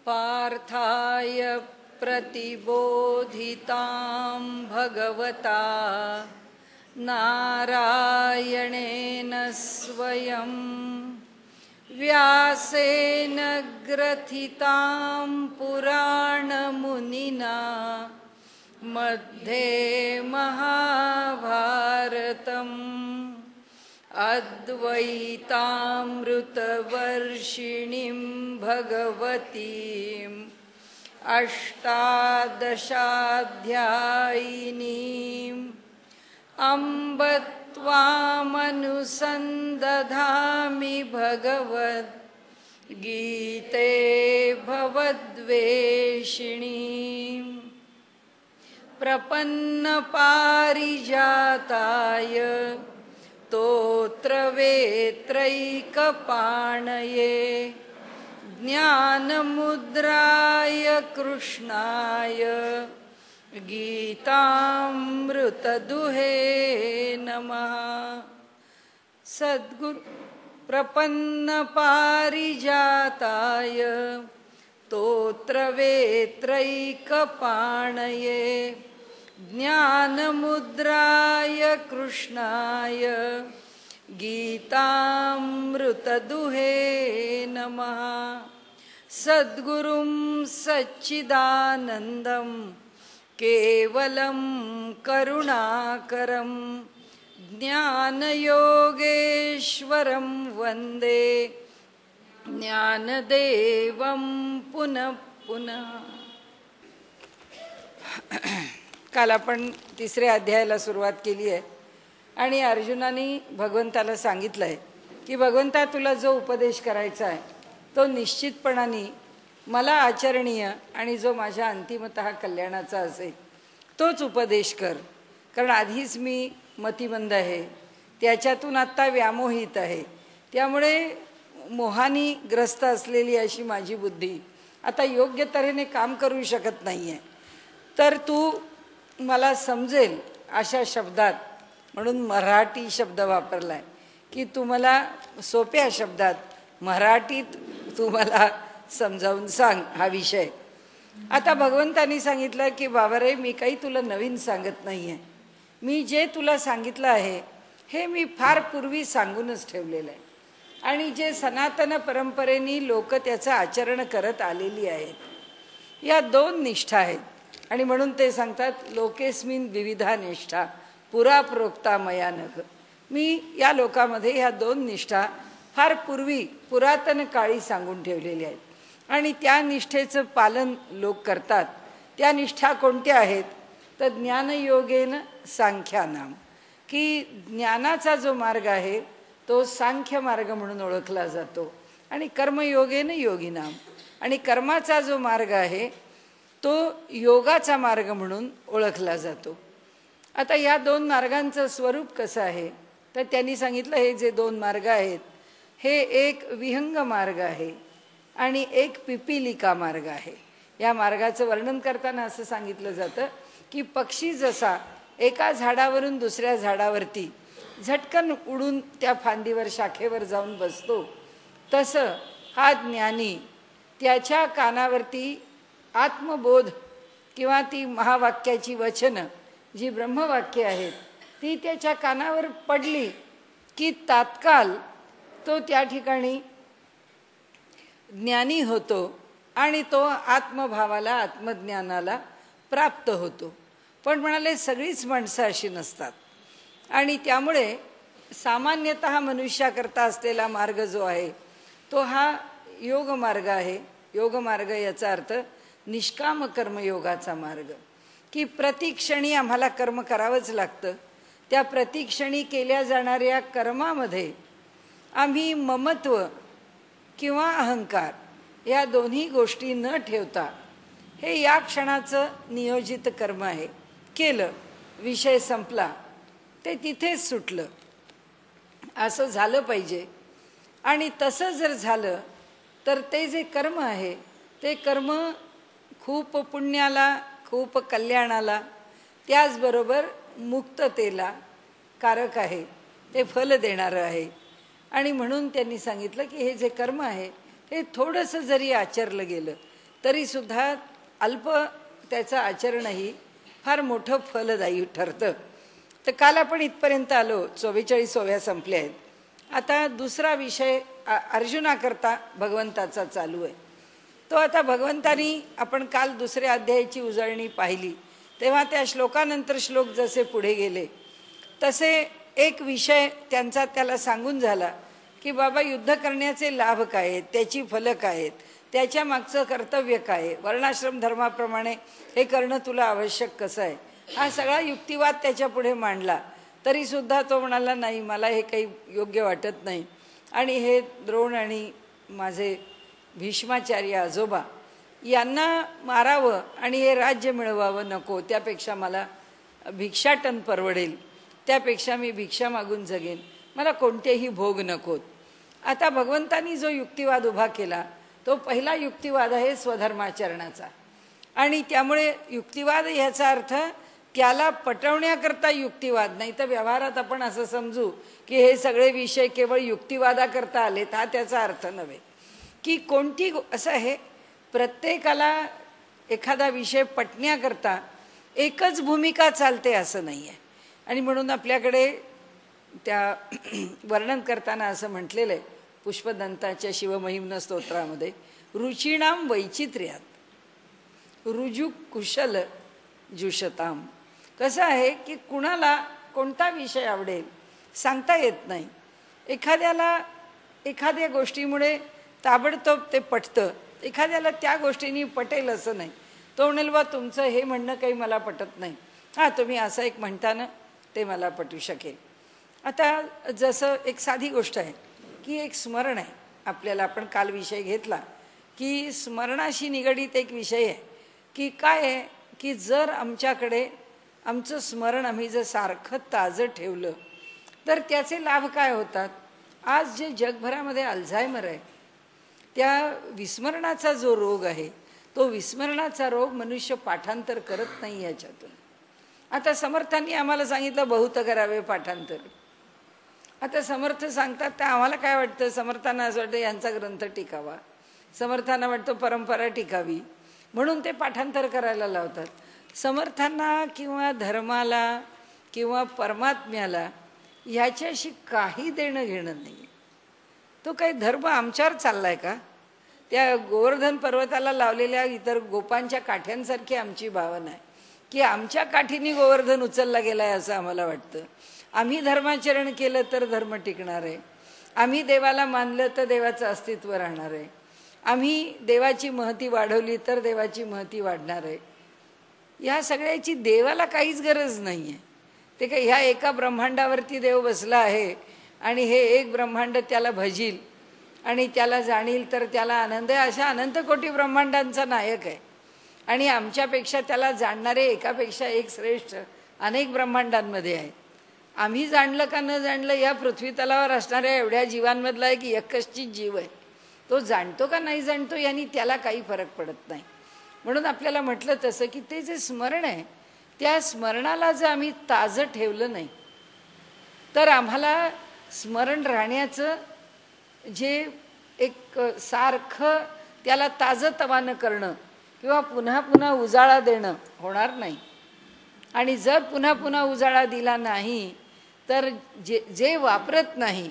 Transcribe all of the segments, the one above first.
पार्थाय प्रतिबोधितां भगवता नारायणेन स्वयं व्यासेन ग्रथितां पुराणमुनिना मध्ये महाभारतम् अद्वैतामृतवर्षिणीं भगवतीम् अष्टादशाध्यायिनीम् अम्ब त्वामनुसन्दधामि भगवद्गीते भवद्वेषिणीम् प्रपन्नपारिजाताय स्तोत्रवेत्रैकपाणये ज्ञानमुद्राय कृष्णाय गीतामृतदुहे नमः। सद्गुरु प्रपन्नपारिजाताय स्तोत्रवेत्रैकपाणये ज्ञानमुद्राय कृष्णाय गीतामृतदुहे नमः। सद्गुरुं सच्चिदानन्दं केवलं करुणाकरं ज्ञानयोगेश्वरं वन्दे ज्ञानदेवं पुनः पुनः। काल आपण तिसऱ्या अध्यायाला सुरुवात केली आहे आणि अर्जुनाने भगवंताला सांगितलं आहे की भगवंता तुला जो उपदेश करायचा आहे तो निश्चितपणाने मला आचरणीय आणि जो माझ्या अंतिमतः कल्याणाचा असेल तोच उपदेश कर, कारण आधीच मी मतिमंद आहे, त्याच्यातून आत्ता व्यामोहित आहे, त्यामुळे मोहानी ग्रस्त असलेली अशी माझी बुद्धी आता योग्य तऱ्हेने काम करू शकत नाही आहे. तर तू मला समजेल अशा शब्दात, म्हणून मराठी शब्द वापरलाय की तुम्हाला सोप्या शब्दात मराठीत तू मला समजावून सांग हा विषय. आता भगवंतांनी सांगितलं की बाबा रे, मी काही तुला नवीन सांगत नाही आहे, मी जे तुला सांगितलं आहे हे मी फार पूर्वी सांगूनच ठेवलेलं आहे आणि जे सनातन परंपरेने लोक त्याचं आचरण करत आलेली आहेत. या दोन निष्ठा आहेत आणि म्हणून ते सांगतात लोकेस्मिन विविधा निष्ठा पुरा प्रोक्ता मया नघ. मी या लोकामध्ये ह्या दोन निष्ठा फार पूर्वी पुरातन काळी सांगून ठेवलेल्या आहेत आणि त्या निष्ठेचं पालन लोक करतात. त्या निष्ठा कोणत्या आहेत तर ज्ञानयोगेन सांख्यानाम, की ज्ञानाचा जो मार्ग आहे तो सांख्य मार्ग म्हणून ओळखला जातो आणि कर्मयोगेन योगिनाम, आणि कर्माचा जो मार्ग आहे तो योगाचा मार्ग म्हणून ओळखला जातो. आता या दोन मार्गांचं स्वरूप कसं आहे तर त्यांनी सांगितलं हे जे दोन मार्ग आहेत हे एक विहंग मार्ग आहे आणि एक पिपीलिका मार्ग आहे. या मार्गाचं वर्णन करताना असं सांगितलं जातं की पक्षी जसा एका झाडावरून दुसऱ्या झाडावरती झटकन उडून त्या फांदीवर शाखेवर जाऊन बसतो, तसं हा ज्ञानी त्याच्या कानावरती आत्मबोध किंवा ती महावाक्याची वचनं जी ब्रह्मवाक्य आहेत ती त्याच्या कानावर पडली की तात्काळ तो त्या ठिकाणी ज्ञानी होतो आणि तो आत्मभावाला आत्मज्ञानाला प्राप्त होतो. पण म्हणाले सगळीच माणसं अशी नसतात आणि त्यामुळे सामान्यतः मनुष्याकरता असलेला मार्ग जो आहे तो हा योग मार्ग आहे. योग मार्ग याचा अर्थ निष्काम कर्मयोगाचा मार्ग, की प्रतिक्षणी आम्हाला कर्म करावंच लागतं. त्या प्रतिक्षणी केल्या जाणाऱ्या कर्मामध्ये आम्ही ममत्व किंवा अहंकार या दोन्ही गोष्टी न ठेवता हे या क्षणाचं नियोजित कर्म आहे, केलं विषय संपला, ते तिथेच सुटलं, असं झालं पाहिजे. आणि तसं जर झालं तर ते जे कर्म आहे ते कर्म खूप पुण्याला, खूप कल्याणाला, त्याचबरोबर मुक्ततेला कारक आहे, ते फल देणारं आहे. आणि म्हणून त्यांनी सांगितलं की हे जे कर्म आहे हे थोडंसं जरी आचरलं गेलं तरीसुद्धा अल्प त्याचं आचरणही फार मोठं फलदायी ठरतं. तर काल आपण इथपर्यंत आलो, 44 ओव्या संपल्या आहेत. आता दुसरा विषय अर्जुनाकरता भगवंताचा चालू आहे. तो आता भगवंतानी, आपण काल दुसऱ्या अध्यायाची उजळणी पाहिली तेव्हा त्या श्लोकानंतर श्लोक जसे पुढे गेले तसे एक विषय त्यांचा त्याला सांगून झाला की बाबा युद्ध करण्याचे लाभ काय आहेत, त्याची फलं काय आहेत, त्याच्या मागचं कर्तव्य काय आहे, वर्णाश्रम धर्माप्रमाणे हे करणं तुला आवश्यक कसं आहे, हा सगळा युक्तिवाद त्याच्या पुढे मांडला. तरीसुद्धा तो म्हणाला नाही, मला हे काही योग्य वाटत नाही आणि हे द्रोण आणि माझे भीष्माचार्य आजोबा यांना मारावं आणि हे राज्य मिळवावं नको, त्यापेक्षा मला भिक्षाटन परवडेल, त्यापेक्षा मी भिक्षा मागून जगेन, मला कोणतेही भोग नकोत. आता भगवंतानी जो युक्तिवाद उभा केला तो पहिला युक्तिवाद आहे स्वधर्माचरणाचा. आणि त्यामुळे युक्तिवाद ह्याचा अर्थ त्याला पटवण्याकरता युक्तिवाद, नाही तर व्यवहारात आपण असं समजू की हे सगळे विषय केवळ युक्तिवादाकरता आलेत, हा त्याचा अर्थ नव्हे. की कोणती असं आहे, प्रत्येकाला एखादा विषय पटण्याकरता एकच भूमिका चालते असं नाही आहे. आणि म्हणून आपल्याकडे त्या वर्णन करताना असं म्हटलेलं आहे पुष्पदंताच्या शिवमहिम्न स्तोत्रामध्ये, रुचिणाम वैचित्र्यात रुजू कुशल जुषताम. कसं आहे की कुणाला कोणता विषय आवडेल सांगता येत नाही. एखाद्याला एखाद्या गोष्टीमुळे ताबडतोब ते पटतं, एखाद्याला त्या गोष्टींनी पटेल असं नाही. तो म्हणेल बा तुमचं हे म्हणणं काही मला पटत नाही, हां तुम्ही असं एक म्हणता ना ते मला पटू शकेल. आता जसं एक साधी गोष्ट आहे की एक स्मरण आहे आपल्याला, आपण काल विषय घेतला की स्मरणाशी निगडीत एक विषय आहे की काय आहे की जर आमच्याकडे आमचं स्मरण आम्ही जर सारखं ताजं ठेवलं तर त्याचे लाभ काय होतात. आज जे जगभरामध्ये अल्झायमर आहे, त्या विस्मरणाचा जो रोग आहे, तो विस्मरणाचा रोग मनुष्य पाठांतर करत नाही याच्यातून. आता समर्थांनी आम्हाला सांगितलं बहुत करावे पाठांतर. आता समर्थ सांगतात तर आम्हाला काय वाटतं, समर्थांना असं वाटतं यांचा ग्रंथ टिकावा, समर्थांना वाटतं परंपरा टिकावी, म्हणून ते पाठांतर करायला लावतात. समर्थांना किंवा धर्माला किंवा परमात्म्याला ह्याच्याशी काही देणं घेणं नाही. तो काही धर्म आमच्यावर चाललाय का? त्या गोवर्धन पर्वताला लावलेल्या इतर गोपांच्या काठ्यांसारखी आमची भावना आहे की आमच्या काठीने गोवर्धन उचलला गेलाय असं आम्हाला वाटतं. आम्ही धर्माचरण केलं तर धर्म टिकणार आहे, आम्ही देवाला मानलं तर देवाचं अस्तित्व राहणार आहे, आम्ही देवाची महती वाढवली तर देवाची महती वाढणार आहे. या सगळ्याची देवाला काहीच गरज नाही आहे. ते काय ह्या एका ब्रह्मांडावरती देव बसला आहे आणि हे एक ब्रह्मांड त्याला भजील आणि त्याला जाणील तर त्याला आनंद आहे, अशा अनंत कोटी ब्रह्मांडांचा नायक आहे. आणि आमच्यापेक्षा त्याला जाणणारे एकापेक्षा एक श्रेष्ठ अनेक ब्रह्मांडांमध्ये आहेत. आम्ही जाणलं का न जाणलं या पृथ्वी तलावर असणाऱ्या एवढ्या जीवांमधला एक एकच जीव आहे, तो जाणतो का नाही जाणतो यांनी त्याला काही फरक पडत नाही. म्हणून आपल्याला म्हटलं तसं की ते जे स्मरण आहे त्या स्मरणाला जर आम्ही ताजं ठेवलं नाही तर आम्हाला स्मरण राहण्याचं जे एक सारखं त्याला ताजं तवानं करणं किंवा पुन्हा पुन्हा उजाळा देणं होणार नाही. आणि जर पुन्हा पुन्हा उजाळा दिला नाही तर जे वापरत नाही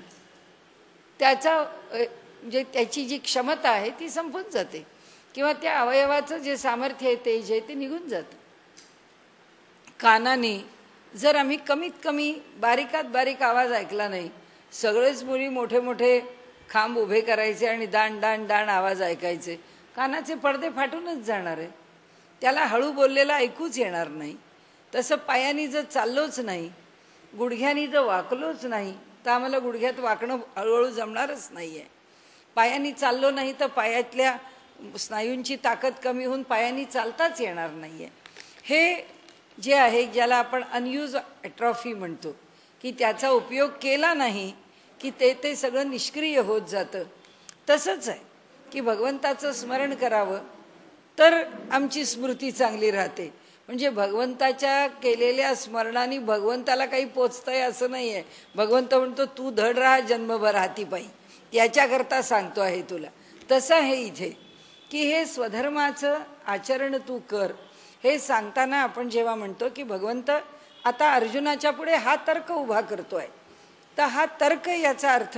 त्याचा त्याची जी क्षमता आहे ती संपून जाते किंवा त्या अवयवाचं जे सामर्थ्य आहे तेज आहे ते निघून जातं. कानाने जर आम्ही कमीत कमी बारीकात बारीक आवाज ऐकला नाही, सगळेच मुली मोठे मोठे खांब उभे करायचे आणि दाण दाण दाण आवाज ऐकायचे, कानाचे पडदे फाटूनच जाणार आहे, त्याला हळू बोललेला ऐकूच येणार नाही. तसं पायानी जर चाललोच नाही, गुडघ्यानी जर वाकलोच नाही तर आम्हाला गुडघ्यात वाकणं हळूहळू जमणारच नाही आहे. पायानी चाललो नाही तर पायातल्या स्नायूंची ताकद कमी होऊन पायानी चालताच येणार नाही आहे. हे जे आहे ज्याला आपण अनयूज ॲट्रॉफी म्हणतो की त्याचा उपयोग केला नाही की ते सगळं निष्क्रिय होत जातं. तसंच आहे की भगवंताचं स्मरण करावं तर आमची स्मृती चांगली राहते. म्हणजे भगवंताच्या केलेल्या स्मरणाने भगवंताला काही पोचतंय असं नाही आहे. भगवंत म्हणतो तू धड राहा जन्मभर हातीपायी, याच्याकरता सांगतो आहे तुला. तसं आहे इथे की हे स्वधर्माचं आचरण तू कर, हे सांगताना आपण जेव्हा म्हणतो की भगवंत आता अर्जुनाच्या पुढे हा तर्क उभा करतोय, तर हा तर्क याचा अर्थ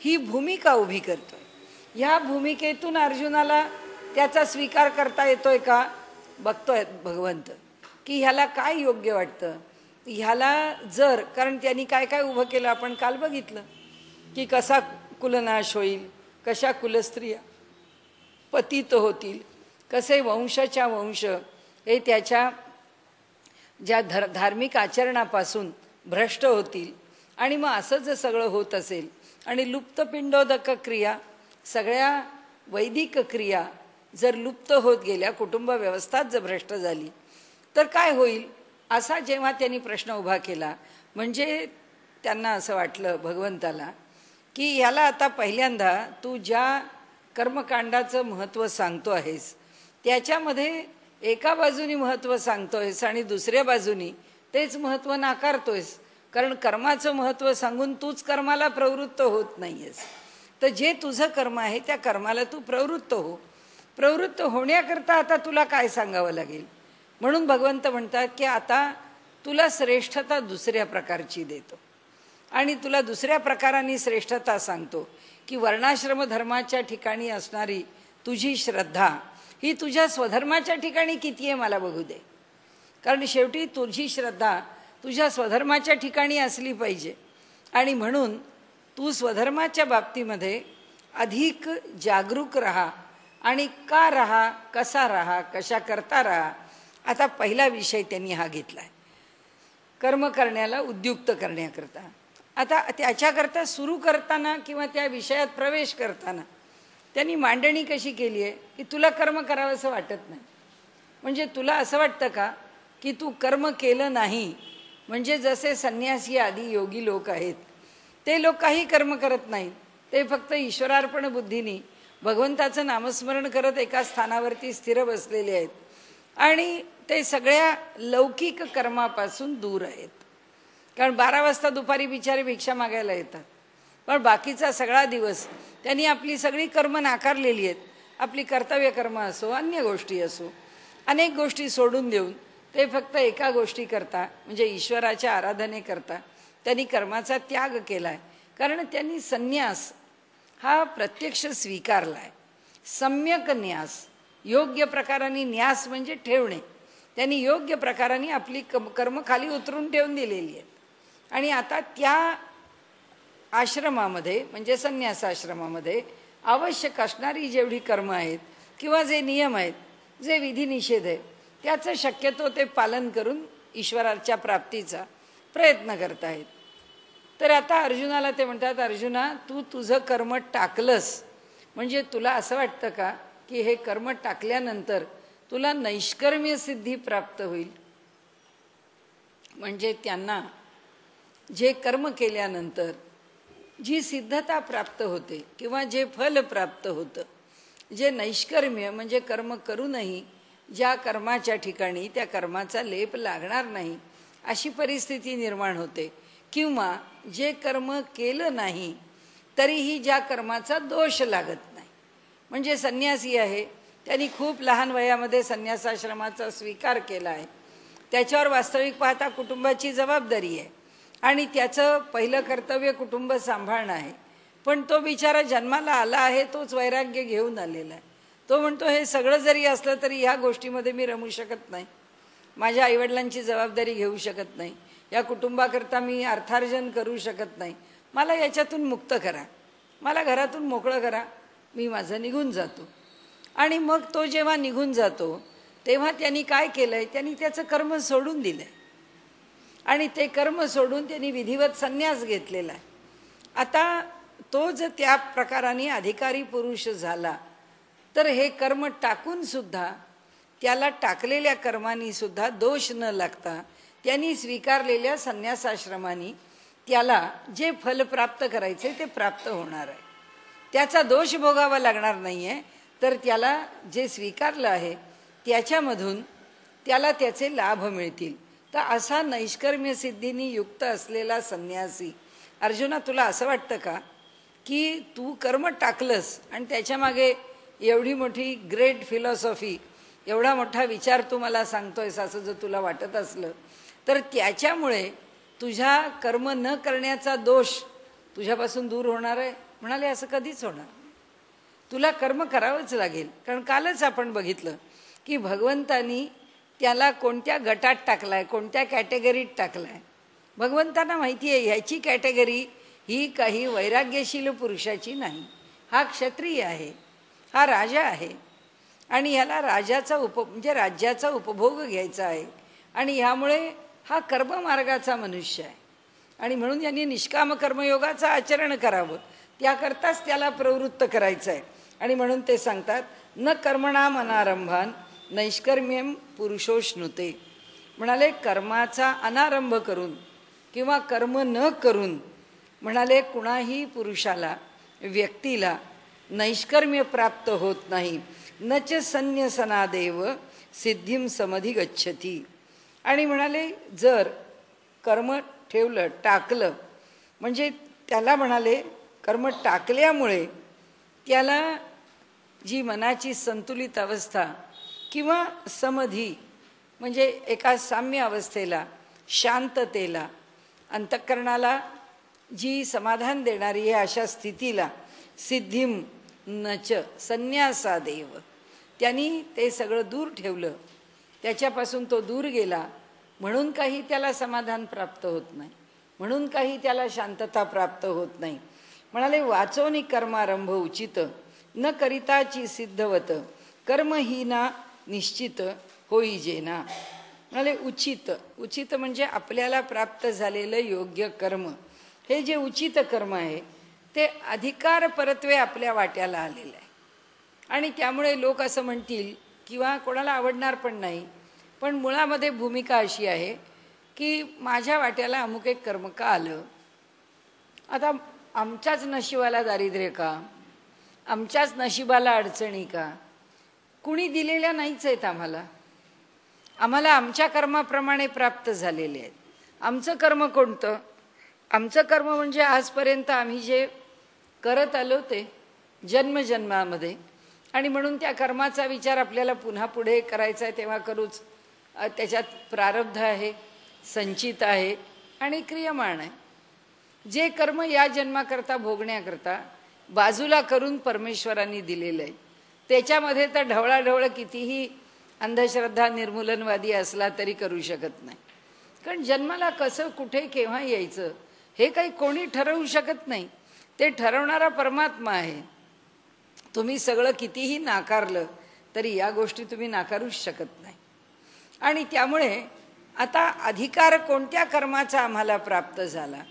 ही भूमिका उभी करतोय. ह्या भूमिकेतून अर्जुनाला त्याचा स्वीकार करता येतोय का बघतोय भगवंत, की ह्याला काय योग्य वाटतं. ह्याला जर, कारण त्यांनी काय काय उभं केलं आपण काल बघितलं, की कसा कुलनाश होईल, कशा कुलस्त्रिया पतित होतील, कसे वंशाच्या वंश हे त्याच्या ज्या धार्मिक आचरणापासून भ्रष्ट होतील. आणि मग असं जर सगळं होत असेल आणि लुप्तपिंडोदक क्रिया, सगळ्या वैदिक क्रिया जर लुप्त होत गेल्या, कुटुंब व्यवस्थाच जर भ्रष्ट झाली तर काय होईल, असा जेव्हा त्यांनी प्रश्न उभा केला, म्हणजे त्यांना असं वाटलं भगवंताला की ह्याला आता पहिल्यांदा तू ज्या कर्मकांडाचं महत्त्व सांगतो आहेस त्याच्यामध्ये एका बाजूनी महत्त्व सांगतोयस आणि दुसऱ्या बाजूनी तेच महत्त्व नाकारतोयस. कारण कर्माचं महत्त्व सांगून तूच कर्माला प्रवृत्त होत नाहीयेस. तर जे तुझं कर्म आहे त्या कर्माला तू प्रवृत्त हो. प्रवृत्त होण्याकरता आता तुला काय सांगावं लागेल. म्हणून भगवंत म्हणतात की आता तुला श्रेष्ठता दुसऱ्या प्रकारची देतो आणि तुला दुसऱ्या प्रकाराने श्रेष्ठता सांगतो की वर्णाश्रम धर्माच्या ठिकाणी असणारी तुझी श्रद्धा ही तुझ्या स्वधर्माच्या ठिकाणी किती आहे मला बघू दे. कारण शेवटी तुझी श्रद्धा तुझ्या स्वधर्माच्या ठिकाणी असली पाहिजे. आणि म्हणून तू स्वधर्माच्या बाबतीमध्ये अधिक जागरूक राहा. आणि का राहा, कसा राहा, कशा करता राहा. आता पहिला विषय त्यांनी हा घेतला आहे, कर्म करण्याला उद्युक्त करण्याकरता. आता त्याच्याकरता सुरू करताना किंवा त्या विषयात प्रवेश करताना त्यांनी मांडणी कशी केली आहे की तुला कर्म करावं असं वाटत नाही. म्हणजे तुला असं वाटतं का की तू कर्म केलं नाही, म्हणजे जसे संन्यासी आदी योगी लोक आहेत ते लोक काही कर्म करत नाहीत, ते फक्त ईश्वरार्पण बुद्धीने भगवंताचं नामस्मरण करत एका स्थानावरती स्थिर बसलेले आहेत आणि ते सगळ्या लौकिक कर्मापासून दूर आहेत. कारण 12 वाजता दुपारी बिचारे भिक्षा मागायला येतात, पण बाकीचा सगळा दिवस त्यांनी आपली सगळी कर्म नाकारलेली आहेत. आपली कर्तव्य कर्म असो, अन्य गोष्टी असो, अनेक गोष्टी सोडून देऊन ते फक्त एका गोष्टी करता, म्हणजे ईश्वराच्या आराधनेकरता त्यांनी कर्माचा त्याग केला आहे. कारण त्यांनी संन्यास हा प्रत्यक्ष स्वीकारला आहे. सम्यक न्यास, योग्य प्रकाराने न्यास म्हणजे ठेवणे. त्यांनी योग्य प्रकाराने आपली कर्म खाली उतरून ठेवून दिलेली आहेत. आणि आता त्या आश्रमामध्ये म्हणजे संन्यासाश्रमामध्ये आवश्यक असणारी जेवढी कर्म आहेत किंवा जे नियम आहेत, जे विधी निषेध आहेत, त्याचं शक्यतो ते पालन करून ईश्वराच्या प्राप्तीचा प्रयत्न करत आहेत. तर आता अर्जुनाला ते म्हणतात, अर्जुना तू तुझं कर्म टाकलंस म्हणजे तुला असं वाटतं का की हे कर्म टाकल्यानंतर तुला नैष्कर्म्य सिद्धी प्राप्त होईल. म्हणजे त्यांना जे कर्म केल्यानंतर जी सिद्धता प्राप्त होते किंवा जे फल प्राप्त होतं, जे नैष्कर्म्य म्हणजे कर्म करूनही ज्या कर्माच्या ठिकाणी त्या कर्माचा लेप लागणार नाही अशी परिस्थिती निर्माण होते. किंवा जे कर्म केलं नाही तरीही ज्या कर्माचा दोष लागत नाही. म्हणजे संन्यासी आहे, त्यांनी खूप लहान वयामध्ये संन्यासाश्रमाचा स्वीकार केला आहे, त्याच्यावर वास्तविक पाहता कुटुंबाची जबाबदारी आहे आणि त्याचं पहिलं कर्तव्य कुटुंब सांभाळणं आहे. पण तो बिचारा जन्माला आला आहे, तोच वैराग्य घेऊन आलेला आहे. तो म्हणतो हे सगळं जरी असलं तरी ह्या गोष्टीमध्ये मी रमू शकत नाही, माझ्या आईवडिलांची जबाबदारी घेऊ शकत नाही, या कुटुंबाकरता मी अर्थार्जन करू शकत नाही, मला याच्यातून मुक्त करा, मला घरातून मोकळं करा, मी माझं निघून जातो. आणि मग तो जेव्हा निघून जातो तेव्हा त्यांनी काय केलं आहे, त्यांनी त्याचं कर्म सोडून दिलं आहे आणि ते कर्म सोडून त्यांनी विधिवत संन्यास घेतलेला आहे. आता तो जर त्या प्रकाराने अधिकारी पुरुष झाला तर हे कर्म टाकून सुद्धा त्याला टाकलेल्या कर्मांनी सुद्धा दोष न लागता त्यांनी स्वीकारलेल्या संन्यासाश्रमांनी त्याला जे फल प्राप्त करायचे ते प्राप्त होणार आहे. त्याचा दोष भोगावा लागणार नाही आहे, तर त्याला जे स्वीकारलं आहे त्याच्यामधून त्याला त्याचे लाभ मिळतील. तर असा नैष्कर्म्य सिद्धीने युक्त असलेला संन्यासी, अर्जुना तुला असं वाटतं का की तू कर्म टाकलंस आणि त्याच्यामागे एवढी मोठी ग्रेट फिलॉसॉफी, एवढा मोठा विचार तू मला सांगतोयस असं जर तुला वाटत असलं तर त्याच्यामुळे तुझ्या कर्म न करण्याचा दोष तुझ्यापासून दूर होणार आहे? म्हणाले असं कधीच होणार नाही. तुला कर्म करावंच लागेल. कारण कालच आपण बघितलं की भगवंतानी त्याला कोणत्या गटात टाकलाय, कोणत्या कॅटेगरीत टाकलाय. भगवंतांना माहिती आहे ह्याची कॅटेगरी ही काही वैराग्यशील पुरुषाची नाही. हा क्षत्रिय आहे, हा राजा आहे आणि ह्याला राजाचा म्हणजे राज्याचा उपभोग घ्यायचा आहे आणि ह्यामुळे हा कर्ममार्गाचा मनुष्य आहे आणि म्हणून यांनी निष्काम कर्मयोगाचं आचरण करावं, त्याकरताच त्याला प्रवृत्त करायचं आहे. आणि म्हणून ते सांगतात न कर्मणाम अनारंभान नैष्कर्म्यम पुरुषोष्णुते. म्हणाले कर्माचा अनारंभ करून किंवा कर्म न करून म्हणाले कुणाही पुरुषाला, व्यक्तीला नैष्कर्म्य प्राप्त होत नाही. नच संन्यसनादेव सिद्धीम समधी गच्छती. आणि म्हणाले जर कर्म ठेवलं, टाकलं, म्हणजे त्याला म्हणाले कर्म टाकल्यामुळे त्याला जी मनाची संतुलित अवस्था किंवा समधी म्हणजे एका साम्य अवस्थेला, शांततेला, अंतःकरणाला जी समाधान देणारी आहे अशा स्थितीला सिद्धीम नच संन्यासादेव, त्यांनी ते सगळं दूर ठेवलं, त्याच्यापासून तो दूर गेला म्हणून काही त्याला समाधान प्राप्त होत नाही, म्हणून काही त्याला शांतता प्राप्त होत नाही. म्हणाले वाचोनी कर्मारंभ उचित न करिताची सिद्धवत कर्महीना निश्चित होईजेना. म्हणाले उचित, उचित म्हणजे आपल्याला प्राप्त झालेलं योग्य कर्म. हे जे उचित कर्म आहे ते अधिकार परत्वे आपल्या वाट्याला आलेलं आहे आणि त्यामुळे लोक असं म्हणतील किंवा कोणाला आवडणार पण नाही, पण मुळामध्ये भूमिका अशी आहे की माझ्या वाट्याला अमुक एक कर्म का आलं? आता आमच्याच नशिबाला दारिद्र्य का? आमच्याच नशिबाला अडचणी का? कुणी दिलेल्या नाहीच आहेत आम्हाला. आम्हाला आमच्या कर्माप्रमाणे प्राप्त झालेले आहेत. आमचं कर्म कोणतं? आमचं कर्म म्हणजे आजपर्यंत आम्ही जे करत आलो ते जन्मजन्मामध्ये, आणि म्हणून त्या कर्माचा विचार आपल्याला पुन्हा पुढे करायचा आहे तेव्हा करूच. त्याच्यात प्रारब्ध आहे, संचित आहे आणि क्रियमाण आहे. जे कर्म या जन्माकरता भोगण्याकरता बाजूला करून परमेश्वरांनी दिलेलं आहे त्याच्यामध्ये तर ढवळाढवळ कितीही अंधश्रद्धा निर्मूलनवादी असला तरी करू शकत नाही. कारण जन्माला कसं, कुठे, केव्हा यायचं हे काही कोणी ठरवू शकत नाही. ते ठरवणारा परमात्मा आहे. तुम्ही सगळं कितीही नाकारलं तरी या गोष्टी तुम्ही नाकारूच शकत नाही. आणि त्यामुळे आता अधिकार कोणत्या कर्माचा आम्हाला प्राप्त झाला?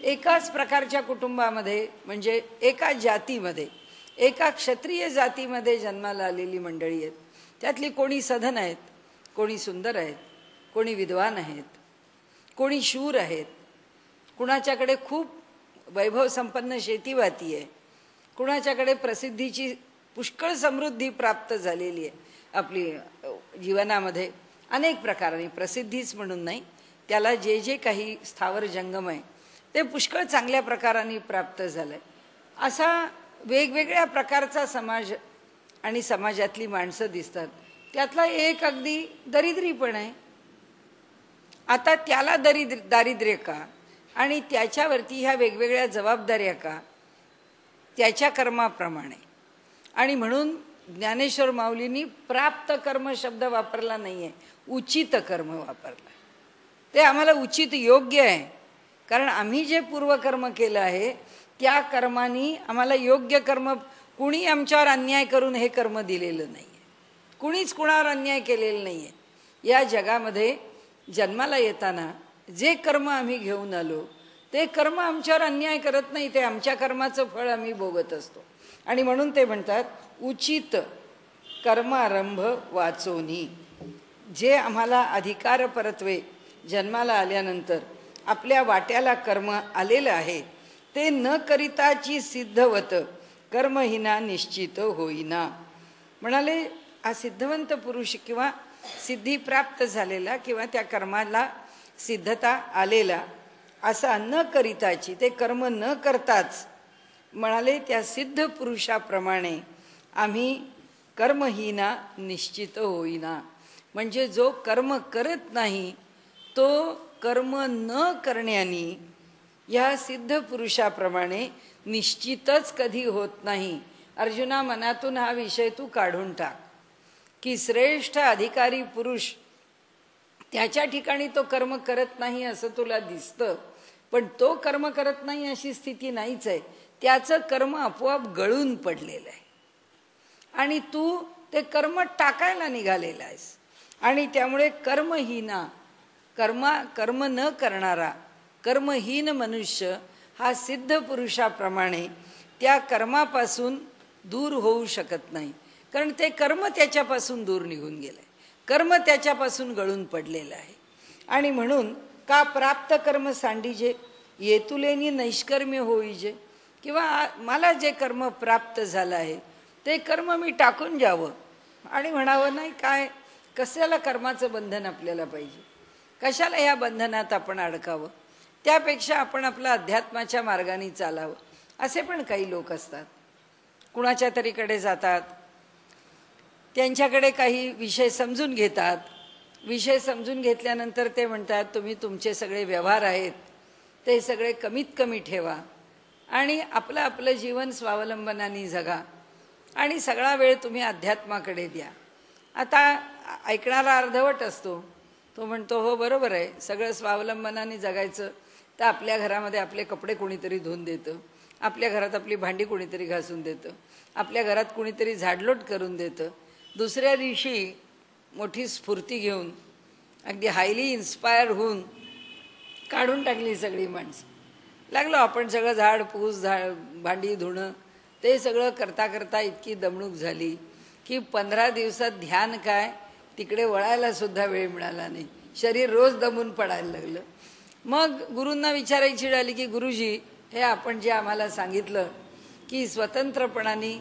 एकाच प्रकारच्या कुटुंबामध्ये म्हणजे एका जातीमध्ये, एका क्षत्रिय जातीमध्ये जन्माला आलेली मंडळी आहेत. त्यातली कोणी सधन आहेत, कोणी सुंदर आहेत, कोणी विद्वान आहेत, कोणी शूर आहेत, कुणाच्याकडे खूप वैभव संपन्न शेतीवाती आहे, कुणाच्याकडे प्रसिद्धीची पुष्कळ समृद्धी प्राप्त झालेली आहे. आपली जीवनामध्ये अनेक प्रकारांनी, प्रसिद्धीच म्हणून नाही, त्याला जे जे काही स्थावर जंगम आहे ते पुष्कळ चांगल्या प्रकारांनी प्राप्त झालंय. असा वेगवेगळ्या प्रकारचा समाज आणि समाजातली माणसं दिसतात. त्यातला एक अगदी दरिद्री पण आहे. आता त्याला दारिद्र्य का आणि त्याच्यावरती ह्या वेगवेगळ्या जबाबदाऱ्या का? त्याच्या कर्माप्रमाणे. आणि म्हणून ज्ञानेश्वर माऊलींनी प्राप्त कर्म शब्द वापरला नाहीये, उचित कर्म वापरला. ते आम्हाला उचित योग्य आहे, कारण आम्ही जे पूर्वकर्म केलं आहे त्या कर्मानी आम्हाला योग्य कर्म, कुणी आमच्यावर अन्याय करून हे कर्म दिलेलं नाही आहे. कुणीच कुणावर अन्याय केलेलं नाही आहे. या जगामध्ये जन्माला येताना जे कर्म आम्ही घेऊन आलो ते कर्म आमच्यावर अन्याय करत नाही, ते आमच्या कर्माचं फळ आम्ही भोगत असतो. आणि म्हणून ते म्हणतात उचित कर्मारंभ वाचोनी. जे आम्हाला अधिकार परत्वे जन्माला आल्यानंतर आपल्या वाट्याला कर्म आलेलं आहे ते न करिताची सिद्धवत कर्महीना निश्चित होईना. म्हणाले हा सिद्धवंत पुरुष किंवा सिद्धी प्राप्त झालेला किंवा त्या कर्माला सिद्धता आलेला असा न करिताची, ते कर्म न करताच म्हणाले त्या सिद्ध पुरुषाप्रमाणे आम्ही कर्महीना निश्चित होईना. म्हणजे जो कर्म करत नाही तो कर्म न करण्यानी या सिद्ध पुरुषाप्रमाणे निश्चितच कधी होत नाही. अर्जुना, मनातून हा विषय तू काढून टाक की श्रेष्ठ अधिकारी पुरुष त्याच्या ठिकाणी तो कर्म करत नाही असं तुला दिसतं, पण तो कर्म करत नाही अशी स्थिती नाहीच आहे. त्याचं कर्म आपोआप गळून पडलेलं आहे आणि तू ते कर्म टाकायला निघालेला आहेस. आणि त्यामुळे कर्महीना, कर्म न करणारा कर्महीन मनुष्य हा सिद्ध पुरुषाप्रमाणे त्या कर्मापासून दूर होऊ शकत नाही. कारण ते कर्म त्याच्यापासून दूर निघून गेलंय, कर्म त्याच्यापासून गळून पडलेलं आहे. आणि म्हणून का प्राप्त कर्म सांडीजे येतुलेनी नैष्कर्म्य होईजे, किंवा मला जे कर्म प्राप्त झालं आहे ते कर्म मी टाकून द्यावं आणि म्हणावं नाही काय, कशाला कर्माचं बंधन आपल्याला पाहिजे, कशाला ह्या बंधनात आपण अडकावं, त्यापेक्षा आपण आपल्या अध्यात्माच्या मार्गाने चालावं. असे पण काही लोक असतात, कुणाच्या तरीकडे जातात, त्यांच्याकडे काही विषय समजून घेतात. विषय समजून घेतल्यानंतर ते म्हणतात तुम्ही तुमचे सगळे व्यवहार आहेत ते सगळे कमीत कमी ठेवा आणि आपलं आपलं जीवन स्वावलंबनाने जगा आणि सगळा वेळ तुम्ही अध्यात्माकडे द्या. आता ऐकणारा अर्धवट असतो, तो म्हणतो हो बरोबर आहे, सगळं स्वावलंबनाने जगायचं तर आपल्या घरामध्ये आपले कपडे कोणीतरी धुवून देतं, आपल्या घरात आपली भांडी कोणीतरी घासून देतं, आपल्या घरात कोणीतरी झाडलोट करून देतं. दुसऱ्या दिवशी मोठी स्फूर्ती घेऊन अगदी हायली इन्स्पायर होऊन काढून टाकली सगळी माणसं. लागलो आपण सगळं झाड पूस भांडी धुणं ते सगळं करता करता इतकी दमणूक झाली की 15 दिवसात ध्यान काय तिकडे वळायला सुद्धा वेळ मिळाला नाही. शरीर रोज दमून पडायला लागलं. मग गुरूंना विचारायची राहिली की गुरुजी, हे आपण जे आम्हाला सांगितलं की स्वतंत्रपणाने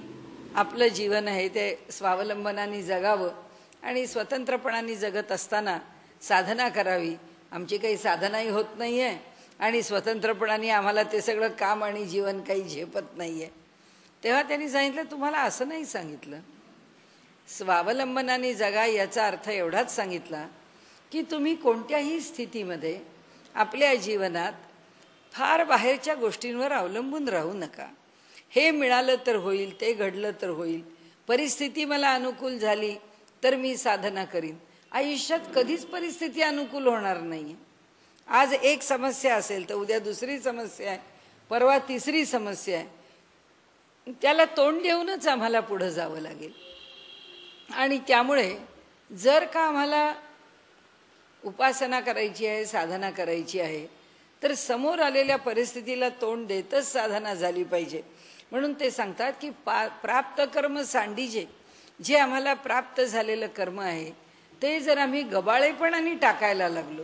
आपलं जीवन आहे ते स्वावलंबनाने जगावं आणि स्वतंत्रपणाने जगत असताना साधना करावी, आमची काही साधनाही होत नाही आहे आणि स्वतंत्रपणाने आम्हाला ते सगळं काम आणि जीवन काही झेपत नाही आहे. तेव्हा त्यांनी सांगितलं तुम्हाला असं नाही सांगितलं, स्वावलंबनाने जगा याचा अर्थ एवढाच सांगितला की तुम्ही कोणत्याही स्थितीमध्ये आपल्या जीवनात फार बाहेरच्या गोष्टींवर अवलंबून राहू नका. हे मिळालं तर होईल, ते घडलं तर होईल, परिस्थिती मला अनुकूल झाली तर मी साधना करीन. आयुष्यात कधीच परिस्थिती अनुकूल होणार नाही. आज एक समस्या असेल तर उद्या दुसरी समस्या आहे, परवा तिसरी समस्या आहे. त्याला तोंड देऊनच आम्हाला पुढे जावं लागेल. आणि त्यामुळे जर का आम्हाला उपासना करायची आहे, साधना करायची आहे, तर समोर आलेल्या परिस्थितीला तोंड देतच साधना झाली पाहिजे. म्हणून ते सांगतात की प्राप्त कर्म सांडीजे, जे आम्हाला प्राप्त झालेलं कर्म आहे ते जर आम्ही गबाळेपणाने टाकायला लागलो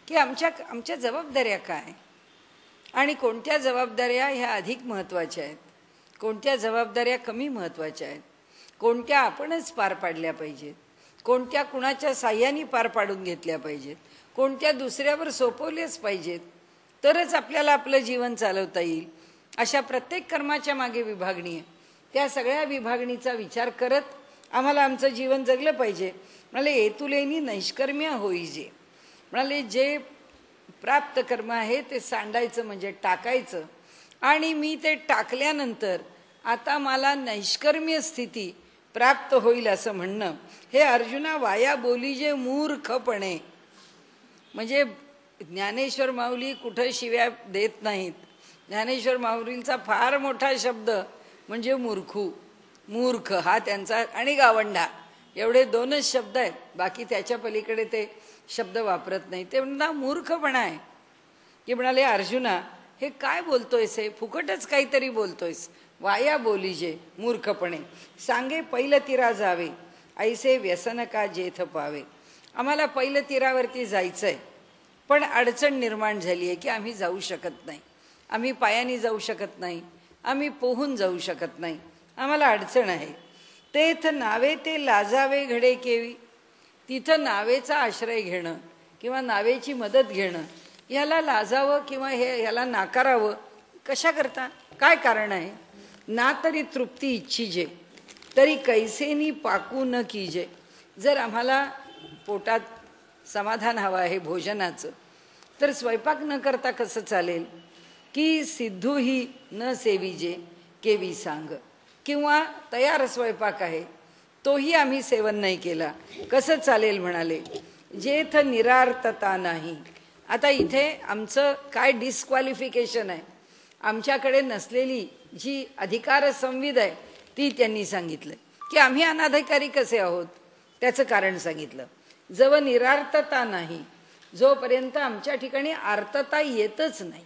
की आमच्या जबाबदाऱ्या काय आणि कोणत्या जबाबदाऱ्या ह्या अधिक महत्त्वाच्या आहेत, कोणत्या जबाबदाऱ्या कमी महत्त्वाच्या आहेत, कोणत्या आपणच पार पाडल्या पाहिजेत, कोणत्या कुणाच्या साह्याने पार पाडून घेतल्या पाहिजेत, कोणत्या दुसऱ्यावर सोपवल्याच पाहिजेत, तरच आपल्याला आपलं जीवन चालवता येईल. अशा प्रत्येक कर्माच्या मागे विभागणी आहे. त्या सगळ्या विभागणीचा विचार करत आम्हाला आमचं जीवन जगलं पाहिजे. म्हणाले येतुलेनी नैष्कर्म्य होईजे, म्हणाले जे प्राप्त कर्म आहे ते सांडायचं म्हणजे टाकायचं आणि मी ते टाकल्यानंतर आता मला नैष्कर्म्य स्थिती प्राप्त होईल असं म्हणणं हे अर्जुना वाया बोलीजे मूर्खपणे. म्हणजे ज्ञानेश्वर माऊली कुठं शिव्या देत नाहीत. ज्ञानेश्वर माऊलींचा फार मोठा शब्द म्हणजे मूर्खू, मूर्ख हा त्यांचा, आणि गावंढा, एवढे 2च शब्द आहेत, बाकी त्याच्या पलीकडे ते शब्द वापरत नाही. ते म्हणता मूर्खपणा आहे. की म्हणाले अर्जुना हे काय बोलतोयस, हे फुकटच काहीतरी बोलतोयस. वाया बोलीजे मूर्खपणे सांगे पहिलं तिरा जावे ऐसे व्यसन का जेथ पावे. आम्हाला पहिलं तिरावरती जायचंय पण अडचण निर्माण झाली आहे की आम्ही जाऊ शकत नाही, आम्ही पायाने जाऊ शकत नाही, आम्ही पोहून जाऊ शकत नाही, आम्हाला अडचण आहे. तेथ नावे ते लाजावे घडे केवी. तिथं नावेचा आश्रय घेणं किंवा नावेची मदत घेणं ह्याला लाजावं किंवा ह्याला नाकारावं कशा करता, काय कारण आहे. ना तरी तृप्ती इच्छिजे, तरी कैसेनी पाकू न कीजे. जर आम्हाला पोटात समाधान हवं आहे भोजनाचं, तर स्वयंपाक न करता कसं चालेल. की सिद्धू ही न सेविजे केवी सांग. किंवा तयार स्वयंपाक आहे तोही आम्ही सेवन नाही केला कसं चालेल म्हणाले. जेथ निरार्थता नाही. आता इथे आमचं काय डिस्क्वालिफिकेशन आहे, आमच्याकडे नसलेली जी अधिकार संविद आहे ती त्यांनी सांगितलं. की आम्ही अनाधिकारी कसे आहोत त्याचं कारण सांगितलं. जव निरार्थता नाही, जोपर्यंत आमच्या ठिकाणी आर्थता येतच नाही.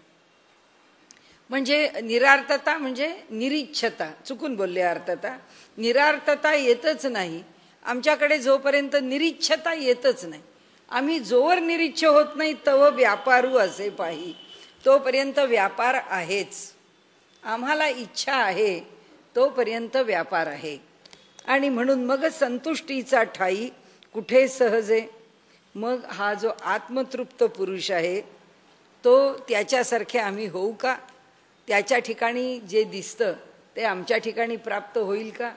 म्हणजे निरार्थता म्हणजे निरीच्छता, चुकून बोलले अर्थता. निरार्थता येतच नाही आमच्याकडे, जोपर्यंत निरीच्छता येतच नाही. आम्ही जोवर निरीच्छ होत नाही तव व्यापारू असे पाही. तोपर्यंत व्यापार आहेच. आम्हाला इच्छा आहे तोपर्यंत व्यापार आहे. आणि म्हणून मग संतुष्टीचा ठाई कुठे सहजे. मग हा जो आत्मतृप्त पुरुष आहे तो त्याच्यासारखे आम्ही होऊ का. त्याच्या ठिकाणी जे दिसतं ते आमच्या ठिकाणी प्राप्त होईल का.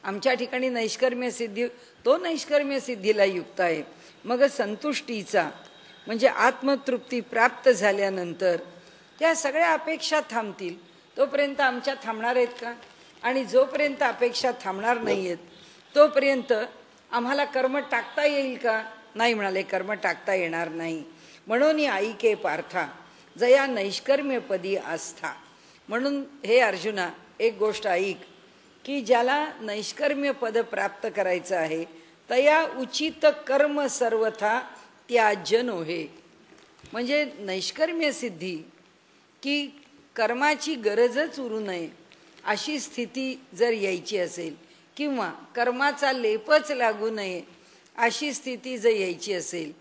आमच्या ठिकाणी नैष्कर्म्य सिद्धी, तो नैष्कर्म्य सिद्धीला युक्त आहे. मग संतुष्टीचा म्हणजे आत्मतृप्ती प्राप्त झाल्यानंतर त्या सगळ्या अपेक्षा थांबतील. तोपर्यंत आमच्या थांबणार आहेत का. आणि जोपर्यंत अपेक्षा थांबणार नाही आहेत तोपर्यंत आम्हाला कर्म टाकता येईल का. नाही म्हणाले, कर्म टाकता येणार नाही. म्हणून ऐके पार्था जया नैष्कर्म्यपदी आस्था. म्हणून हे अर्जुना एक गोष्ट ऐक, की ज्याला नैष्कर्म्य पद प्राप्त करायचं आहे तया उचित कर्म सर्वथा त्याज्य नोहे. म्हणजे नैष्कर्म्य सिद्धी की कर्माची गरजच उरू नये अशी स्थिती जर यायची असेल, किंवा कर्माचा लेपच लागू नये अशी स्थिती जर यायची असेल,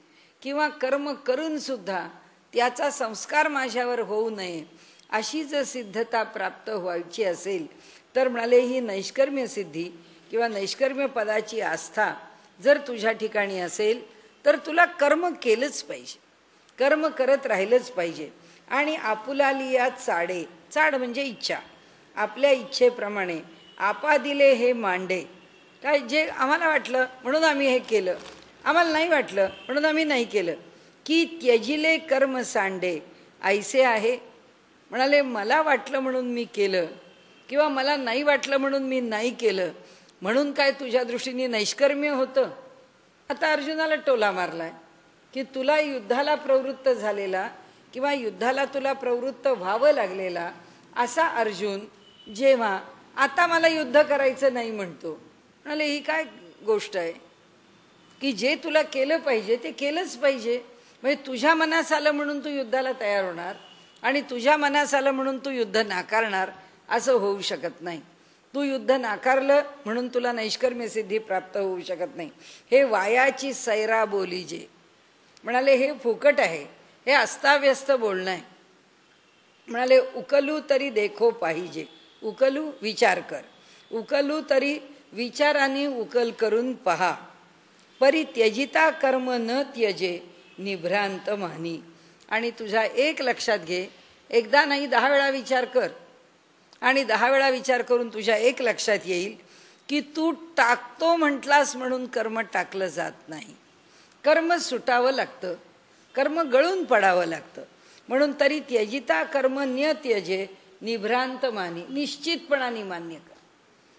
किंवा कर्म करून सुद्धा त्याचा संस्कार माझ्यावर होऊ नये अशी जर सिद्धता प्राप्त व्हायची असेल, तर म्हणाले ही नैष्कर्म्य सिद्धी किंवा नैष्कर्म्य पदाची आस्था जर तुझ्या ठिकाणी असेल तर तुला कर्म केलंच पाहिजे, कर्म करत राहिलंच पाहिजे. आणि आपुलालिया चाडे, चाड म्हणजे इच्छा, आपल्या इच्छेप्रमाणे आपा दिले हे मांडे. काय जे आम्हाला वाटलं म्हणून आम्ही हे केलं, आम्हाला नाही वाटलं म्हणून आम्ही नाही केलं. की त्यजिले कर्म सांडे ऐसे आहे. म्हणाले मला वाटलं म्हणून मी केलं, किंवा मला नाही वाटलं म्हणून मी नाही केलं, म्हणून काय तुझ्या दृष्टीने नैष्कर्म्य होतं. आता अर्जुनाला टोला मारलाय की तुला युद्धाला प्रवृत्त झालेला किंवा युद्धाला तुला प्रवृत्त व्हावं लागलेला असा अर्जुन जेव्हा आता मला युद्ध करायचं नाही म्हणतो. म्हणाले ही काय गोष्ट आहे की जे तुला केलं पाहिजे ते केलंच पाहिजे. म्हणजे तुझ्या मनास आलं म्हणून तू युद्धाला तयार होणार आणि तुझ्या मनास आलं म्हणून तू युद्ध नाकारणार असं होऊ शकत नाही. तू युद्ध नाकारलं म्हणून तुला नैष्कर्म्य सिद्धी प्राप्त होऊ शकत नाही. हे वायाची सैरा बोली जे. म्हणाले हे फुकट आहे, हे अस्ताव्यस्त बोलणं आहे. म्हणाले उकलू तरी देखो पाहिजे. उकलू विचार कर, उकलू तरी विचाराने उकल करून पहा. परित्यजिता कर्म न त्यजे निभ्रांत मानी. आणि तुझा एक लक्षात घे, एकदा नाही 10 वेळा विचार कर, आणि 10 वेळा विचार करून तुझ्या एक लक्षात येईल की तू टाकतो म्हटलास म्हणून कर्म टाकलं जात नाही. कर्म सुटावं लागतं, कर्म गळून पडावं लागतं. म्हणून तरी त्यजिता कर्म न त्यजे निभ्रांत मानी. निश्चितपणाने मान्य कर,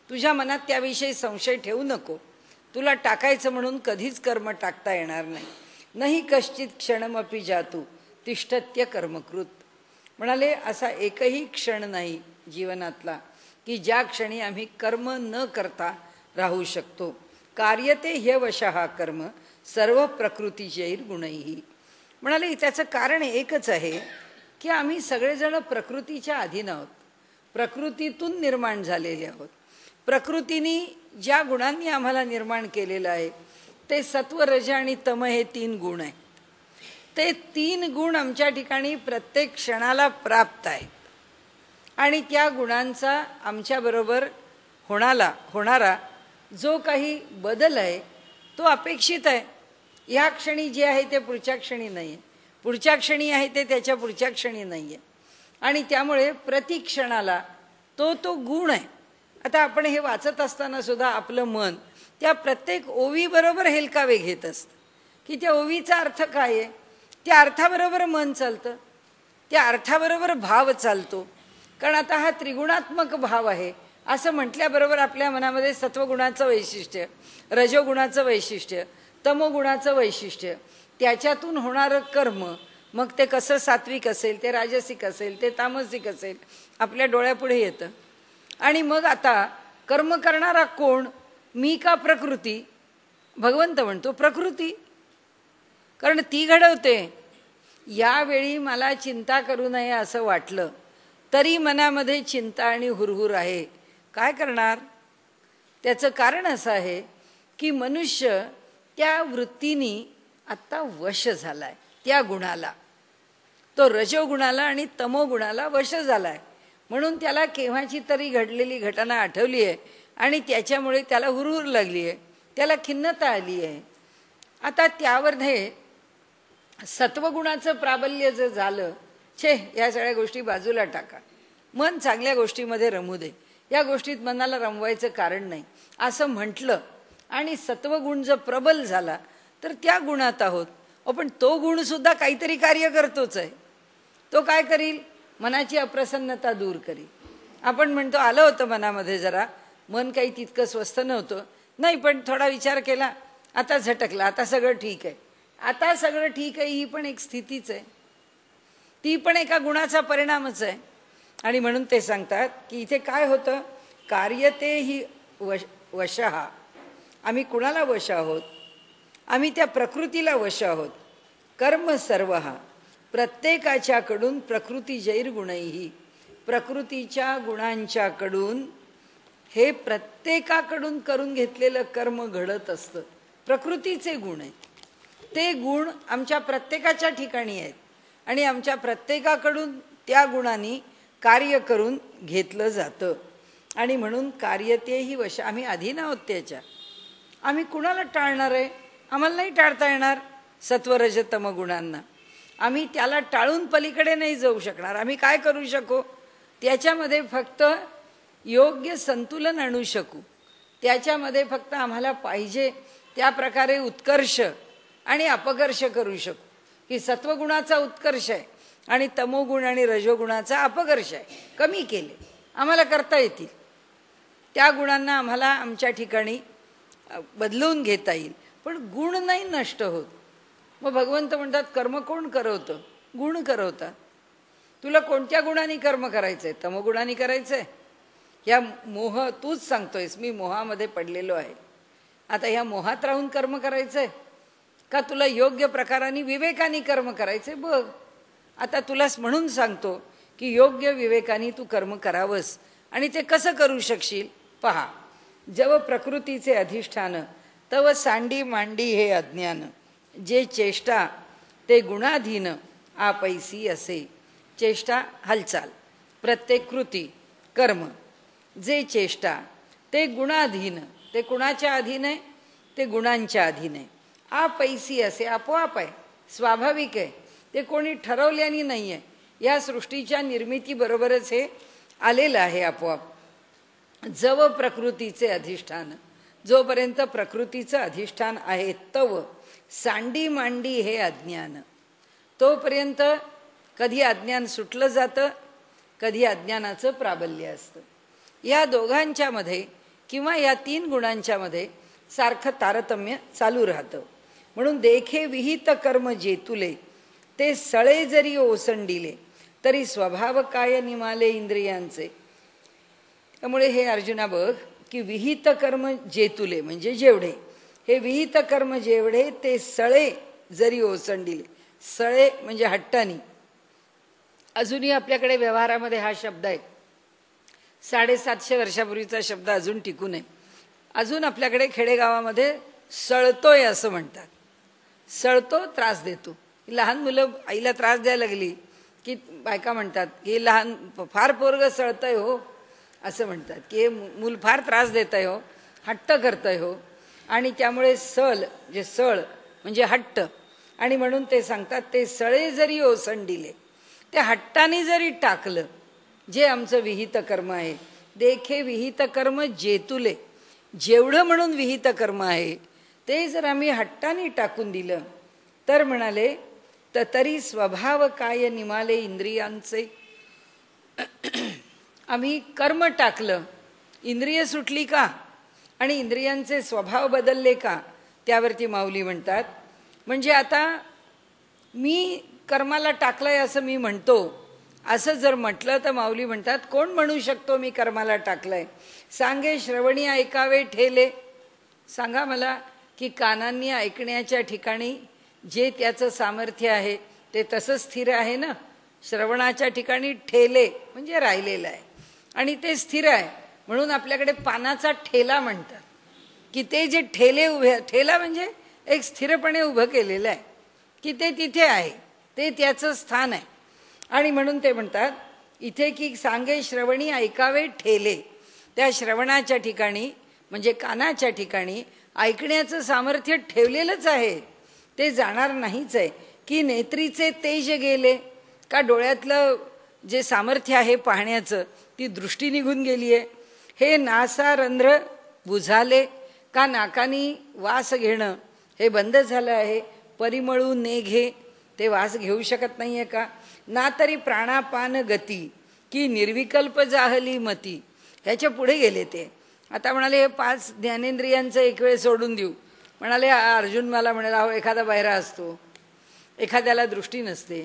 तुझ्या मनात त्याविषयी संशय ठेवू नको. तुला टाकायचं म्हणून कधीच कर्म टाकता येणार नाही. नाही कश्चित क्षणमपि जातू तिष्ठत्य कर्मकृत. म्हणाले असा एकही क्षण नाही जीवनातला की ज्या क्षणी आम्ही कर्म न करता राहू शकतो. कार्यते ह्यवशः कर्म सर्व प्रकृतीचैर गुणैही. म्हणाले त्याचं कारण एकच आहे की आम्ही सगळेजण प्रकृतीच्या अधीन आहोत, प्रकृतीतून निर्माण झालेले आहोत. प्रकृतीने ज्या गुणांनी आम्हाला निर्माण केलेलं आहे ते सत्व, रज आणि तम हे 3 गुण आहेत. ते 3 गुण आमच्या ठिकाणी प्रत्येक क्षणाला प्राप्त आहेत. आणि त्या गुणांचा आमच्याबरोबर होणारा जो काही बदल आहे तो अपेक्षित आहे. ह्या क्षणी जे आहे ते पुढच्या क्षणी नाही आहे, पुढच्या क्षणी आहे ते त्याच्या पुढच्या क्षणी नाही आहे. आणि त्यामुळे प्रति क्षणाला तो गुण आहे. आता आपण हे वाचत असताना सुद्धा आपलं मन त्या प्रत्येक ओवीबरोबर हेलकावे घेत असतं की त्या ओवीचा अर्थ काय आहे, त्या अर्थाबरोबर मन चालतं, त्या अर्थाबरोबर भाव चालतो. कारण आता हा त्रिगुणात्मक भाव आहे असं म्हटल्याबरोबर आपल्या मनामध्ये सत्वगुणाचं वैशिष्ट्य, रजोगुणाचं वैशिष्ट्य, तमोगुणाचं वैशिष्ट्य, त्याच्यातून होणारं कर्म, मग ते कसं सात्विक असेल, ते राजसिक असेल, ते तामसिक असेल, आपल्या डोळ्यापुढे येतं. आणि मग आता कर्म करणारा कोण, मी का प्रकृती? भगवंत म्हणतो प्रकृती, कारण ती घडवते. यावेळी मला चिंता करू नये असं वाटलं तरी मनामध्ये चिंता आणि हुरहुर आहे. काय करणार? त्याचं कारण असं आहे की मनुष्य त्या वृत्तीनी आत्ता वश झालाय, त्या गुणाला, तो रजोगुणाला आणि तमोगुणाला वश झालाय. म्हणून त्याला केव्हाची तरी घडलेली घटना आठवली आहे आणि त्याच्यामुळे त्याला हुरहुर लागली आहे, त्याला खिन्नता आली आहे. आता त्यामध्ये सत्वगुणाचं प्राबल्य जर झालं, छे या सगळ्या गोष्टी बाजूला टाका, मन चांगल्या गोष्टीमध्ये रमू दे, या गोष्टीत मनाला रमवायचं कारण नाही असं म्हटलं आणि सत्वगुण जर प्रबल झाला तर त्या गुणात आहोत. पण तो गुण सुद्धा काहीतरी कार्य करतोच आहे. तो काय करील? मनाची अप्रसन्नता दूर करील. आपण म्हणतो आलं होतं मनामध्ये जरा, मन काही तितकं स्वस्थ नव्हतं, नाही पण थोडा विचार केला, आता झटकला, आता सगळं ठीक आहे. आता सगळं ठीक आहे ही पण एक स्थितीच आहे, ती पण एका गुणाचा परिणामच आहे. आणि म्हणून ते सांगतात की इथे काय होतं, कार्यते ही वशः, आम्ही कुणाला वश आहोत? आम्ही त्या प्रकृतीला वश आहोत. कर्म सर्वहा, प्रत्येकाच्याकडून प्रकृती जैर्गुणैही, प्रकृतीच्या गुणांच्याकडून हे प्रत्येकाकडून करून घेतलेलं कर्म घडत असतं. प्रकृतीचे गुण आहेत, ते गुण आमच्या प्रत्येकाच्या ठिकाणी आहेत आणि आमच्या प्रत्येकाकडून त्या गुणांनी कार्य करून घेतलं जातं. आणि म्हणून कार्यतेही वश, आम्ही अधीन आहोत त्याच्या. आम्ही कुणाला टाळणार आहे? आम्हाला नाही टाळता येणार सत्वरज तम गुणांना. आम्ही त्याला टाळून पलीकडे नाही जाऊ शकणार. आम्ही काय करू शकू? त्याच्यामध्ये फक्त योग्य संतुलन आणू शकू. त्याच्यामध्ये फक्त आम्हाला पाहिजे त्या प्रकारे उत्कर्ष आणि अपकर्ष करू शकू. की सत्वगुणाचा उत्कर्ष आहे आणि तमोगुण आणि रजोगुणाचा अपकर्ष आहे, कमी केले आम्हाला करता येतील. त्या गुणांना आम्हाला आमच्या ठिकाणी बदलवून घेता येईल, पण गुण नाही नष्ट होत. मग भगवंत म्हणतात कर्म कोण करवतं? गुण करवतात. तुला कोणत्या गुणांनी कर्म करायचंय? तमोगुणांनी करायचंय? ह्या मोह, तूच सांगतोयस मी मोहामध्ये पडलेलो आहे, आता ह्या मोहात राहून कर्म करायचंय का तुला योग्य प्रकाराने विवेकाने कर्म करायचंय? बघ, आता तुलाच म्हणून सांगतो की योग्य विवेकाने तू कर्म करावंस. आणि ते कसं करू शकशील? पहा, जव प्रकृतीचे अधिष्ठान तव सांडी मांडी हे अज्ञान, जे चेष्टा ते गुणाधीन आपैसी असे. चेष्टा हालचाल, प्रत्येक कृती कर्म, जे चेष्टा ते गुणाधीन, ते कुणाच्या अधीन आहे? ते गुणांच्या अधीन आहे. आपैसी असे, आपोआप आहे, स्वाभाविक आहे, ते कोणी ठरवल्याने नाही आहे. या सृष्टीच्या निर्मितीबरोबरच हे आलेलं आहे आपोआप. जव प्रकृतीचे अधिष्ठान, जोपर्यंत प्रकृतीचं अधिष्ठान आहे तव सांडी मांडी हे अज्ञान, तोपर्यंत कधी अज्ञान सुटलं जातं, कधी अज्ञानाचं प्राबल्य असतं. या दोघांच्या मध्ये किंवा या तीन गुणांच्या मध्ये सारखं तारतम्य चालू राहतं. म्हणून देखे विहित कर्म जेतुले, ते सळे जरी ओसंडिले तरी स्वभाव काय निमाले इंद्रियांचे. त्यामुळे हे अर्जुना बघ की विहित कर्म जेतुले म्हणजे जेवढे, हे विहित कर्म जेवढे ते सळे जरी ओसंडिले. सळे म्हणजे हट्टानी. अजूनही आपल्याकडे व्यवहारामध्ये हा शब्द आहे, 750 वर्षापूर्वीचा शब्द अजून टिकून आहे. अजून आपल्याकडे खेडेगावामध्ये सळतोय असं म्हणतात. सळतो, त्रास देतो. लहान मुलं आईला त्रास द्यायला लागली की बायका म्हणतात की लहान फार पोरग सळतंय हो, असं म्हणतात की हे मूल फार त्रास देत आहे हो, हट्ट करतंय हो. आणि त्यामुळे सळ जे सळ म्हणजे हट्ट, आणि म्हणून ते सांगतात ते सळे जरी ओसंडिले, ते हट्टाने जरी टाकलं जे आमचं विहित कर्म आहे देखे विहित कर्म जेतुले. जेवढं म्हणून विहित कर्म आहे ते जर आम्ही हट्टाने टाकून दिलं तर म्हणाले तरी स्वभाव काय निमाले इंद्रियांचे. आम्ही कर्म टाकलं, इंद्रिय सुटली का आणि इंद्रियांचे स्वभाव बदलले का, त्यावरती माऊली म्हणतात म्हणजे आता मी कर्माला टाकलंय असं मी म्हणतो, असं जर म्हटलं तर माऊली म्हणतात कोण म्हणू शकतो मी कर्माला टाकलंय. सांगे श्रवणी ऐकावे ठेले. सांगा मला की कानांनी ऐकण्याच्या ठिकाणी जे त्याचं सामर्थ्य आहे ते तसं स्थिर आहे ना. श्रवणाच्या ठिकाणी ठेले म्हणजे राहिलेलं आहे आणि ते स्थिर आहे म्हणून आपल्याकडे पानाचा ठेला म्हणतात की ते जे ठेले उभे, ठेला म्हणजे एक स्थिरपणे उभं केलेलं आहे की ते तिथे आहे, ते त्याचं स्थान आहे. आणि म्हणून ते म्हणतात इथे की सांगे श्रवणी ऐकावे ठेले. त्या श्रवणाच्या ठिकाणी म्हणजे कानाच्या ठिकाणी ऐकण्याचं सामर्थ्य ठेवलेलंच आहे, ते जाणार नाहीच आहे. की नेत्रीचे तेज गेले का, डोळ्यातलं जे सामर्थ्य आहे पाहण्याचं ती दृष्टी निघून गेली आहे. हे नासा रंध्र बुझाले का, नाकानी वास घेणं हे बंद झालं आहे. परिमळू नेघे, ते वास घेऊ शकत नाहीये का. ना तरी प्राणापान गती की निर्विकल्प जाहली मती. ह्याच्या पुढे गेले ते. आता म्हणाले हे 5 ज्ञानेंद्रियांचं एक वेळ सोडून देऊ. म्हणाले अर्जुन मला म्हणाला अहो एखादा बहिरा असतो, एखाद्याला दृष्टी नसते,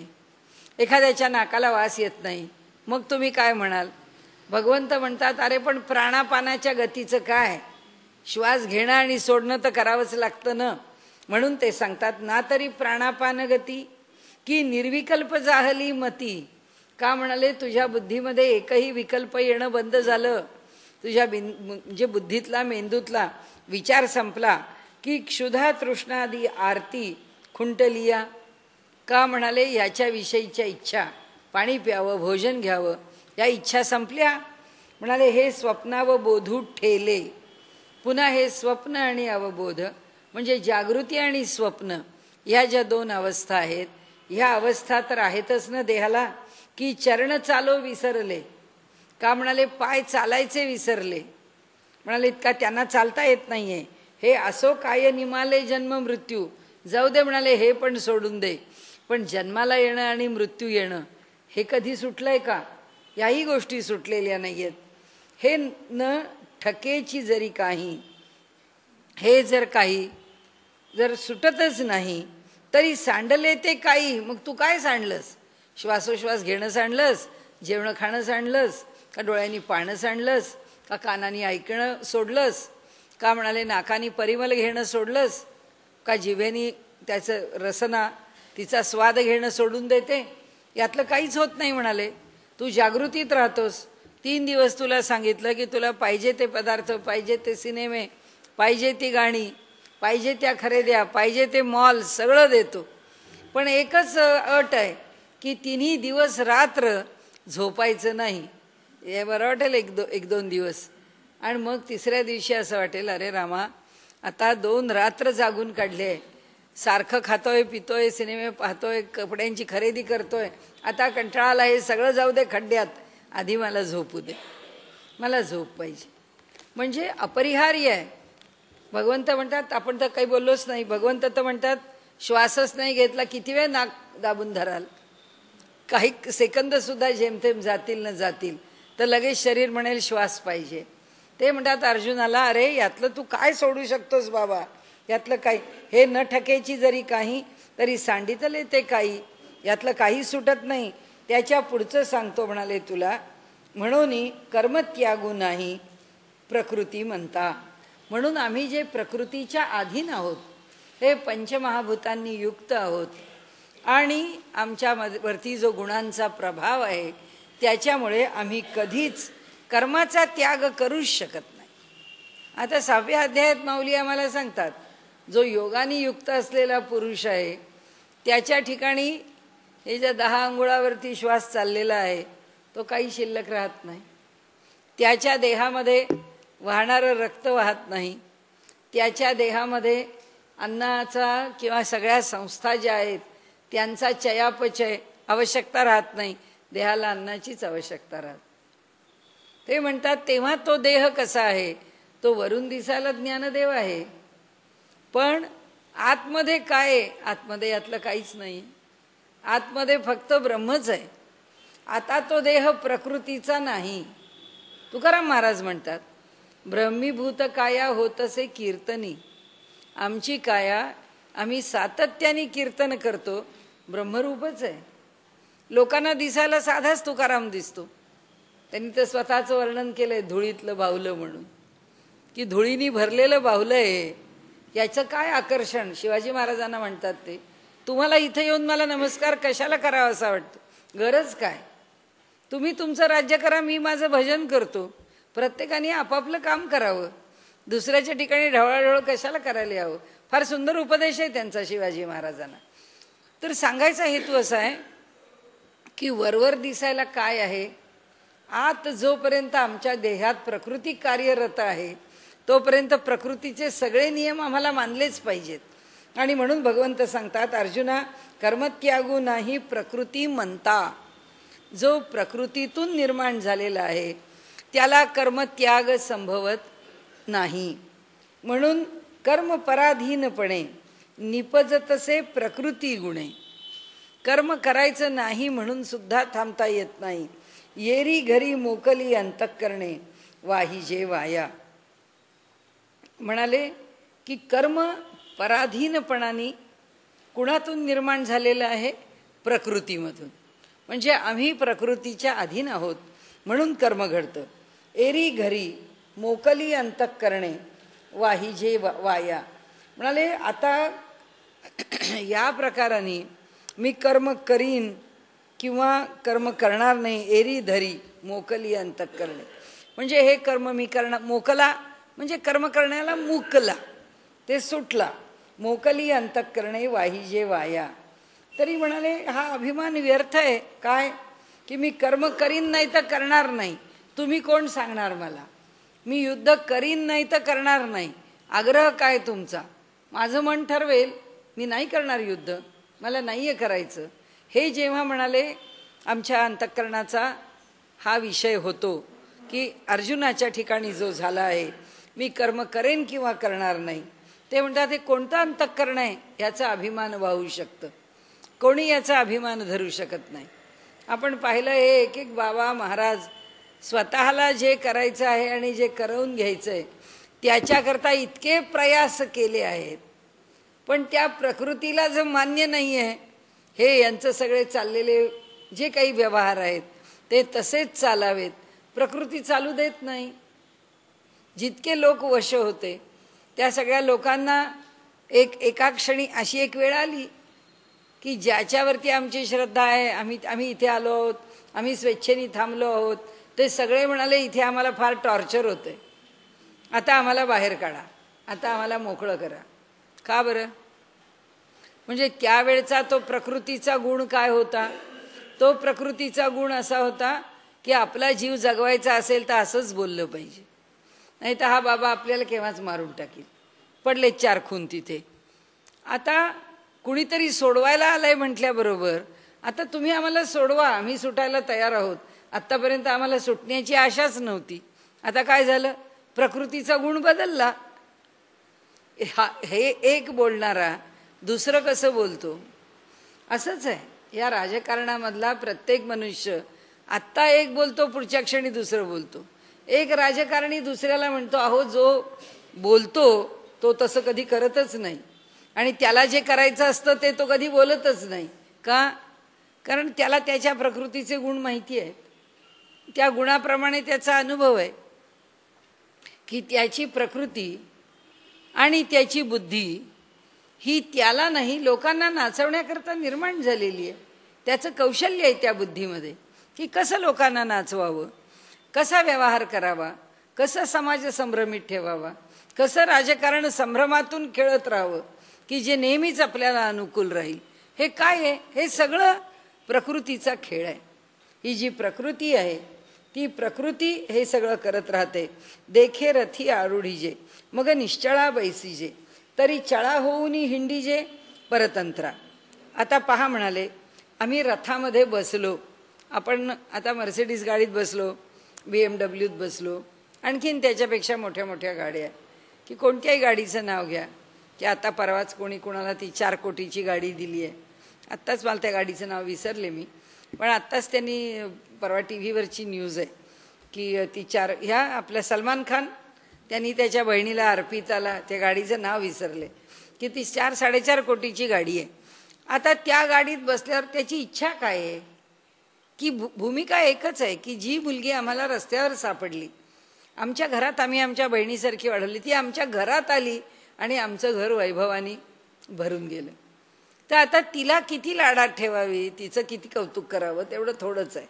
एखाद्याच्या नाकाला वास येत नाही, मग तुम्ही काय म्हणाल. भगवंत म्हणतात अरे पण प्राणापानाच्या गतीचं काय, श्वास घेणं आणि सोडणं तर करावंच लागतं ना. म्हणून ते सांगतात ना तरी प्राणापान गती की निर्विकल्प जाहली मती. का म्हणाले तुझ्या बुद्धीमध्ये एकही विकल्प येणं बंद झालं, तुझ्या म्हणजे बुद्धीतला मेंदूतला विचार संपला की क्षुधा तृष्णादी आरती खुंटलिया. का म्हणाले याच्याविषयीच्या इच्छा, पाणी प्यावं, भोजन घ्यावं, या इच्छा संपल्या. म्हणाले हे स्वप्नावबोधू ठेले. पुन्हा हे स्वप्न आणि अवबोध म्हणजे जागृती आणि स्वप्न ह्या ज्या 2 अवस्था आहेत, ह्या अवस्था तर आहेतच ना देहाला. की चरण चालो विसरले. का म्हणाले पाय चालायचे विसरले. म्हणाले इतका त्यांना चालता येत नाहीये. हे असो काय निमाले जन्म मृत्यू. जाऊ दे म्हणाले हे पण सोडून दे, पण जन्माला येणं आणि मृत्यू येणं हे कधी सुटलंय का. याही गोष्टी सुटलेल्या नाहीयेत. हे न ठकेची जरी काही, हे जर काही जर सुटतच नाही तरी सांडले ते काही. मग तू काय सांडलंस, श्वासोश्वास घेणं सांडलंस, जेवणं खाणं सांडलंस का, डोळ्यांनी पाहणं सांडलंस का, कानाने ऐकणं सोडलंस का, म्हणाले नाकानी परिमल घेणं सोडलंस का, जिभेनी त्याचं रसना तिचा स्वाद घेणं सोडून देते. यातलं काहीच होत नाही. म्हणाले तू जागृतीत राहतोस. 3 दिवस तुला सांगितलं की तुला पाहिजे ते पदार्थ, पाहिजे ते सिनेमे, पाहिजे ती गाणी, पाहिजे त्या खरेद्या, पाहिजे ते मॉल सगळं देतो. पण एकच अट आहे की 3 दिवस रात्र झोपायचं नाही. हे बरं वाटेल 1-2 दिवस आणि मग 3ऱ्या दिवशी असं वाटेल अरे रामा आता 2 रात्र जागून काढले, सारखं खातोय पितोय, सिनेमे पाहतोय, कपड्यांची खरेदी करतोय, आता कंटाळाला, हे सगळं जाऊ दे खड्ड्यात, आधी मला झोपू दे, मला झोप पाहिजे. म्हणजे अपरिहार्य आहे. भगवंत म्हणतात, आपण तर काही बोललोच नाही, भगवंत तर म्हणतात श्वासच नाही घेतला किती वेळ नाक दाबून धराल, काही सेकंद सुद्धा जेमतेम जातील न जातील तर लगेच शरीर म्हणेल श्वास पाहिजे. ते म्हणतात अर्जुनाला अरे यातलं तू काय सोडू शकतोस बाबा, यातलं काही, हे न ठकेची जरी काही तरी सांडितले ते काही, यातलं काही सुटत नाही. त्याच्या पुढचं सांगतो म्हणाले तुला, म्हणून कर्मत्यागू नाही प्रकृती म्हणता. म्हणून आम्ही जे प्रकृतीच्या अधीन आहोत, हे पंचमहाभूतांनी युक्त आहोत आणि आमच्या वरती जो गुणांचा प्रभाव आहे त्याच्यामुळे आम्ही कधीच कर्माचा त्याग करूच शकत नाही. आता 6व्या अध्यायात माऊली आम्हाला सांगतात जो योगाने युक्त असलेला पुरुष आहे त्याच्या ठिकाणी हे ज्या 10 अंगुळावरती श्वास चाललेला आहे तो काही शिल्लक राहत नाही. त्याच्या देहामध्ये वाहणारं रक्त वाहत नाही, त्याच्या देहामध्ये अन्नाचा किंवा सगळ्या संस्था ज्या आहेत त्यांचा चयापचय आवश्यकता राहत नाही, देहाला अन्नाचीच आवश्यकता राहते. ते म्हणतात तेव्हा तो देह कसा आहे, तो वरून दिसायला ज्ञानदेव आहे, पण आतमध्ये काय आहे? आतमध्ये यातलं काहीच नाही, आतमध्ये फक्त ब्रह्मच आहे. आता तो देह प्रकृतीचा नाही. तुकाराम महाराज म्हणतात ब्रह्मीभूत काया होतसे कीर्तनी, आमची काया आम्ही सातत्याने कीर्तन करतो, ब्रह्मरूपच आहे. लोकांना दिसायला साधाच तुकाराम दिसतो. त्यांनी तर स्वतःचं वर्णन केलंय धुळीतलं बाहुलं म्हणून, की धुळीनी भरलेलं बाहुलं आहे. याचं काय आकर्षण? शिवाजी महाराजांना म्हणतात ते, तुम्हाला इथे येऊन मला नमस्कार कशाला करावा असा वाटतो? गरज काय? तुम्ही तुमचं राज्य करा, मी माझं भजन करतो. प्रत्येकाने आपापलं काम करावं, दुसऱ्याच्या ठिकाणी ढवळाढवळ कशाला करायला यावं? फार सुंदर उपदेश आहे त्यांचा शिवाजी महाराजांना. तर सांगायचा हेतू असा आहे की वरवर दिसायला काय आहे, आत जोपर्यंत आमच्या देहात प्रकृती कार्यरत आहे तोपर्यंत प्रकृतीचे सगळे नियम आम्हाला मानलेच पाहिजेत. आणि म्हणून भगवंत सांगतात, अर्जुना कर्मत्यागू नाही प्रकृती म्हणता. जो प्रकृतीतून निर्माण झालेला आहे त्याला कर्मत्याग संभवत नाही. म्हणून कर्म पराधीनपणे निपजतसे प्रकृती गुणे. कर्म करायचं नाही म्हणून सुद्धा थांबता येत नाही. येरी घरी मोकली अंतःकरणे वाहिजे वाया. म्हणाले की कर्म पराधीनपणाने कुणातून निर्माण झालेलं आहे? प्रकृतीमधून. म्हणजे आम्ही प्रकृतीच्या अधीन आहोत म्हणून कर्म घडतं. एरी घरी मोकली अंतःकरणे वाहिजे वाया. म्हणाले आता या प्रकाराने मी कर्म करीन किंवा कर्म करणार नाही. एरी धरी मोकली अंतःकरणे म्हणजे हे कर्म मी करणार. मोकला म्हणजे कर्म करण्याला मुकला, ते सुटला. मोकली अंतःकरणे वाहिजे वाया. तरी म्हणाले हा अभिमान व्यर्थ आहे. काय की मी कर्म करीन नाही तर करणार नाही. तुम्ही कोण सांगणार मला? मी युद्ध करीन नाही तर करणार नाही. आग्रह काय तुमचा? माझं मन ठरवेल, मी नाही करणार युद्ध, मला नाही आहे करायचं. हे जेव्हा म्हणाले आमच्या अंतःकरणाचा हा विषय होतो की अर्जुनाच्या ठिकाणी जो झाला आहे, मी कर्म करेन किंवा करणार नाही, ते म्हणतात हे कोणतं अंतःकरण आहे याचा अभिमान वाहू शकतं? कोणी याचा अभिमान धरू शकत नाही. आपण पाहिलं हे एक एक बाबा महाराज स्वतःला जे करायचं आहे आणि जे करवून घ्यायचं आहे त्याच्याकरता इतके प्रयास केले आहेत, पण त्या प्रकृतीला जर मान्य नाही आहे, हे यांचं सगळे चाललेले जे काही व्यवहार आहेत ते तसेच चालावेत, प्रकृती चालू देत नाही. जितके लोक वश होते त्या सगळ्या लोकांना एका क्षणी अशी एक वेळ आली की ज्याच्यावरती आमची श्रद्धा आहे, आम्ही इथे आलो आहोत, आम्ही स्वेच्छेने थांबलो आहोत, ते सगळे म्हणाले इथे आम्हाला फार टॉर्चर होते, आता आम्हाला बाहेर काढा, आता आम्हाला मोकळं करा. का बरं? म्हणजे त्यावेळचा तो प्रकृतीचा गुण काय होता? तो प्रकृतीचा गुण असा होता की आपला जीव जगवायचा असेल तर असंच बोललं पाहिजे, नाही तर हा बाबा आपल्याला केव्हाच मारून टाकील. पडले 4 खून तिथे. आता कुणीतरी सोडवायला आलंय म्हटल्याबरोबर आता तुम्ही आम्हाला सोडवा, आम्ही सुटायला तयार आहोत. आत्तापर्यंत आम्हाला सुटण्याची आशाच नव्हती. आता काय झालं? प्रकृतीचा गुण बदलला. हे एक बोलणारा दुसरं कसं बोलतो? असंच आहे या राजकारणामधला प्रत्येक मनुष्य. आत्ता एक बोलतो, पुढच्या क्षणी दुसरं बोलतो. एक राजकारणी दुसऱ्याला म्हणतो अहो जो बोलतो तो तसं कधी करतच नाही, आणि त्याला जे करायचं असतं ते तो कधी बोलतच नाही. का? कारण त्याला त्याच्या प्रकृतीचे गुण माहिती आहेत, त्या गुणाप्रमाणे त्याचा अनुभव आहे की त्याची प्रकृती आणि त्याची बुद्धी ही त्याला नाही लोकांना नाचवण्याकरता निर्माण झालेली आहे. त्याचं कौशल्य आहे त्या बुद्धीमध्ये की कसं लोकांना नाचवावं, कसा व्यवहार करावा, कसं समाज संभ्रमित ठेवावा, कसं राजकारण संभ्रमातून खेळत राहावं की जे नेहमीच आपल्याला अनुकूल राहील. हे काय आहे? हे सगळं प्रकृतीचा खेळ आहे. ही जी प्रकृती आहे ती प्रकृती हे सगळं करत राहते. देखे रथी आरूढीजे मग निश्चळा बैसीजे तरी चळा होऊन हिंडीजे परतंत्रा. आता पहा म्हणाले आम्ही रथामध्ये बसलो, आपण आता मर्सिडीज गाडीत बसलो BMWत बसलो, आणखीन त्याच्यापेक्षा मोठ्या मोठ्या गाड्या, की कोणत्याही गाडीचं नाव घ्या, की आता परवाच कोणी कोणाला ती 4 कोटीची गाडी दिली आहे. आत्ताच मला त्या गाडीचं नाव विसरले मी, पण आत्ताच त्यांनी परवा TV वरची न्यूज आहे की ती ह्या आपल्या सलमान खान त्यांनी त्याच्या बहिणीला अर्पिताला त्या गाडीचं नाव विसरले, की ती 4-4.5 कोटीची गाडी आहे. आता त्या गाडीत बसल्यावर त्याची इच्छा काय आहे, की भूमिका एकच आहे की जी मुलगी आम्हाला रस्त्यावर सापडली, आमच्या घरात आम्ही आमच्या बहिणीसारखी वाढवली, ती आमच्या घरात आली आणि आमचं घर वैभवानी भरून गेलं. तर आता तिला किती लाडात ठेवावी, तिचं किती कौतुक करावं तेवढं थोडंच आहे.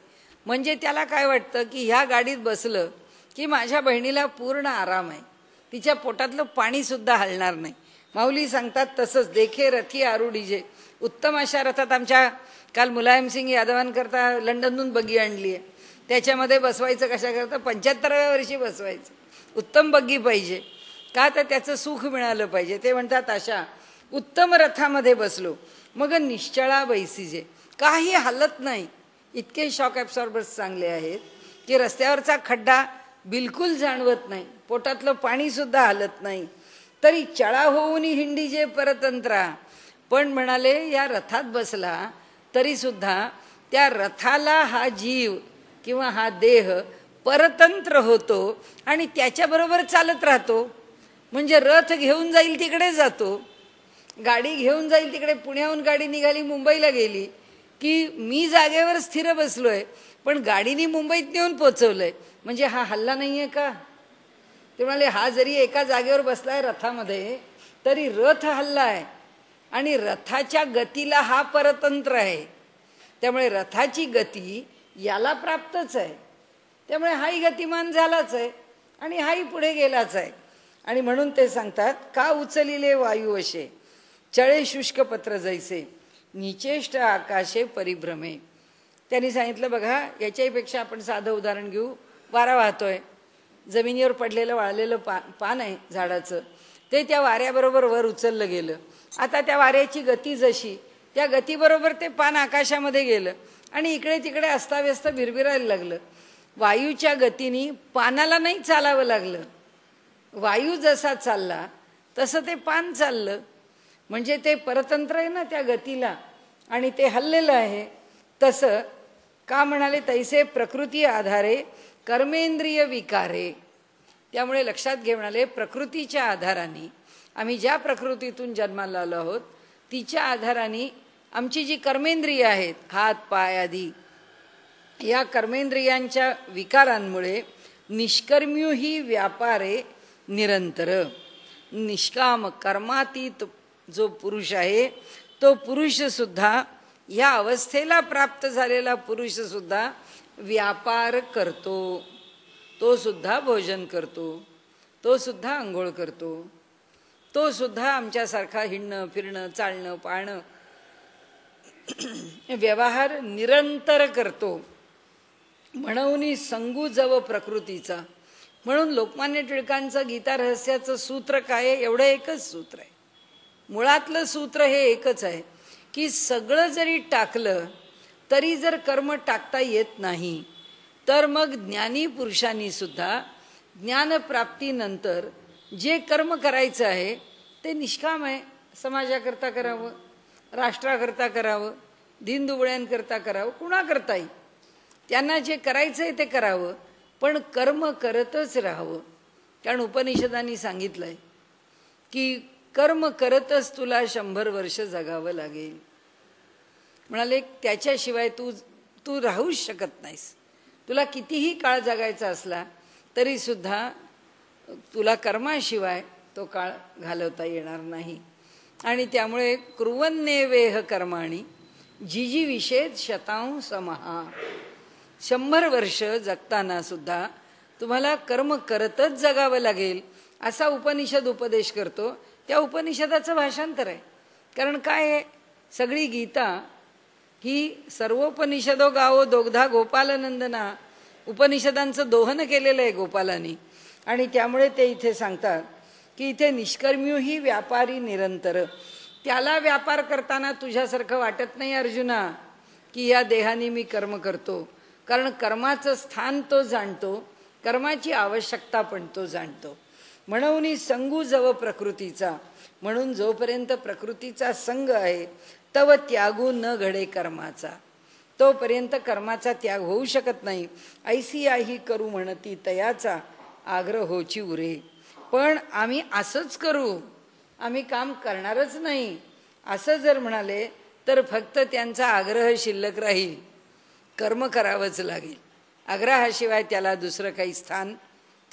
म्हणजे त्याला काय वाटतं की ह्या गाडीत बसलं की माझ्या बहिणीला पूर्ण आराम आहे, तिच्या पोटातलं पाणीसुद्धा हलणार नाही. माऊली सांगतात तसंच, देखे रथी आरुढीजे. उत्तम अशा रथात आमच्या काल मुलायमसिंग यादवांकरता लंडनहून बग्गी आणली आहे, त्याच्यामध्ये बसवायचं कशा करता 75व्या वर्षी बसवायचं. उत्तम बग्गी पाहिजे का, तर त्याचं सुख मिळालं पाहिजे. ते म्हणतात अशा उत्तम रथामध्ये बसलो मग निश्चळा बैसीजे, काही हालत नाही. इतके शॉक ॲब्सॉर्बर्स चांगले आहेत की रस्त्यावरचा खड्डा बिलकुल जाणवत नाही, पोटातलं पाणीसुद्धा हालत नाही. तरी चळा होऊन हिंडी जे परतंत्रा. पण म्हणाले या रथात बसला तरीसुद्धा त्या रथाला हा जीव किंवा हा देह परतंत्र होतो आणि त्याच्याबरोबर चालत राहतो. म्हणजे रथ घेऊन जाईल तिकडे जातो, गाडी घेऊन जाईल तिकडे. पुण्याहून गाडी निघाली, मुंबईला गेली की मी जागेवर स्थिर बसलोय, पण गाडीने मुंबईत नेऊन पोचवलंय. म्हणजे हा हल्ला नाहीये का? ते म्हणाले हा जरी एका जागेवर बसलाय रथामध्ये तरी रथ हल्लाय आणि रथाच्या गतीला हा परतंत्र आहे. त्यामुळे रथाची गती याला प्राप्तच आहे, त्यामुळे हाही गतिमान झालाच आहे आणि हाही पुढे गेलाच आहे. आणि म्हणून ते सांगतात का उचलिले वायुवशे चळे शुष्क पत्र जैसे निचेष्ट आकाशे परिभ्रमे. त्यांनी सांगितलं बघा, याच्यापेक्षा आपण साधं उदाहरण घेऊ. वारा वाहतोय, जमिनीवर पडलेलं वाळलेलं पान आहे झाडाचं, ते त्या वाऱ्याबरोबर वर उचललं गेलं. आता त्या वाऱ्याची गती जशी, त्या गतीबरोबर ते पान आकाशामध्ये गेलं आणि इकडे तिकडे अस्ताव्यस्त भिरभिरायला लागलं. वायूच्या गतीने पानाला नाही चालावं लागलं, वायू जसा चालला तसं ते पान चाललं. म्हणजे ते परतंत्र आहे ना त्या गतीला, आणि ते हललेलं आहे. तसं का म्हणाले, तैसे प्रकृती आधारे कर्मेंद्रिय विकारे. त्यामुळे लक्षात घे म्हणाले, प्रकृतीच्या आधाराने आम्ही ज्या प्रकृतीतून जन्माला आलो आहोत तिच्या आधाराने आमची जी कर्मेंद्रिय आहेत, हात पाय आदी, या कर्मेंद्रियांच्या विकारांमुळे निष्कर्म्यू ही व्यापारे निरंतर. निष्काम कर्मातीत जो पुरुष आहे तो पुरुष सुद्धा, या अवस्थेला प्राप्त झालेला पुरुष सुद्धा व्यापार करतो. तो सुद्धा भोजन करतो, तो सुद्धा आंघोळ करतो, तो सुद्धा आमच्यासारखा हिंडणं फिरणं चालणं पाळणं व्यवहार निरंतर करतो. म्हणून संगू जव प्रकृतीचा. म्हणून लोकमान्य टिळकांचं गीता रहस्याचं सूत्र काय आहे? एवढं एकच सूत्र आहे. मुळातलं सूत्र हे एकच आहे की सगळं जरी टाकलं तरी जर कर्म टाकता येत नाही, तर मग ज्ञानी पुरुषांनी सुद्धा ज्ञानप्राप्तीनंतर जे कर्म करायचं आहे ते निष्काम आहे. समाजाकरता करावं, राष्ट्राकरता करावं, दीनदुबळ्यांकरता करावं, कुणाकरताही त्यांना जे करायचं आहे ते करावं, पण कर्म करतच राहावं. कारण उपनिषदांनी सांगितलं आहे की कर्म करतच तुला 100 वर्ष जगावं लागेल. म्हणाले त्याच्याशिवाय तू राहूच शकत नाहीस. तुला कितीही काळ जगायचा असला तरी सुद्धा तुला कर्माशिवाय तो काळ घालवता येणार नाही. आणि त्यामुळे कुर्वन्नेवेह कर्माणी जिजी विषेद शतांश समहा. 100 वर्ष जगताना सुद्धा तुम्हाला कर्म करतच जगावं लागेल असा उपनिषद उपदेश करतो. त्या उपनिषदाचं भाषांतर आहे. कारण काय आहे, सगळी गीता ही सर्वोपनिषदो गावो दोग्धा गोपालनंदना, उपनिषदांचं दोहन केलेलं आहे गोपालांनी. आणि त्यामुळे ते इथे सांगतात की इथे निष्कर्म्यू ही व्यापारी निरंतर. त्याला व्यापार करताना तुझ्यासारखं वाटत नाही अर्जुना की या देहाने मी कर्म करतो, कारण कर्माचं स्थान तो जाणतो, कर्माची आवश्यकता पण तो जाणतो. म्हणून संगू जव प्रकृतीचा, म्हणून जोपर्यंत प्रकृतीचा संग आहे तव त्यागू न घडे कर्माचा, तोपर्यंत कर्माचा त्याग होऊ शकत नाही. ऐसी आई करू म्हणती तयाचा आग्रह होची उरे. पण आम्ही असंच करू, आम्ही काम करणारच नाही असं जर म्हणाले तर फक्त त्यांचा आग्रह शिल्लक राहील, कर्म करावंच लागेल. आग्रहाशिवाय त्याला दुसरं काही स्थान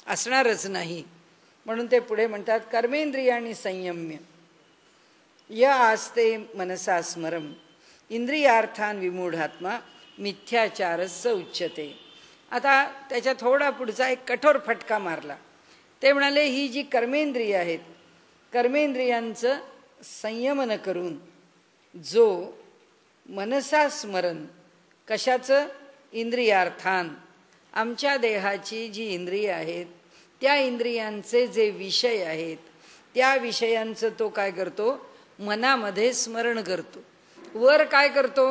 असणारच नाही. म्हणून ते पुढे म्हणतात कर्मेंद्रियाणी संयम्य या आस्ते मनसा स्मरम इंद्रियार्थान विमूढात्मा मिथ्याचारस उच्यते. आता त्याच्या थोडा पुढचा एक कठोर फटका मारला. ते म्हणाले ही जी कर्मेंद्रिय आहेत, कर्मेंद्रियांचं संयमन करून जो मनसा स्मरण, कशाचं? इंद्रियार्थान, आमच्या देहाची जी इंद्रिय आहेत त्या इंद्रियांचे जे विषय आहेत त्या विषयांचं तो काय करतो? मनामध्ये स्मरण करतो. वर काय करतो?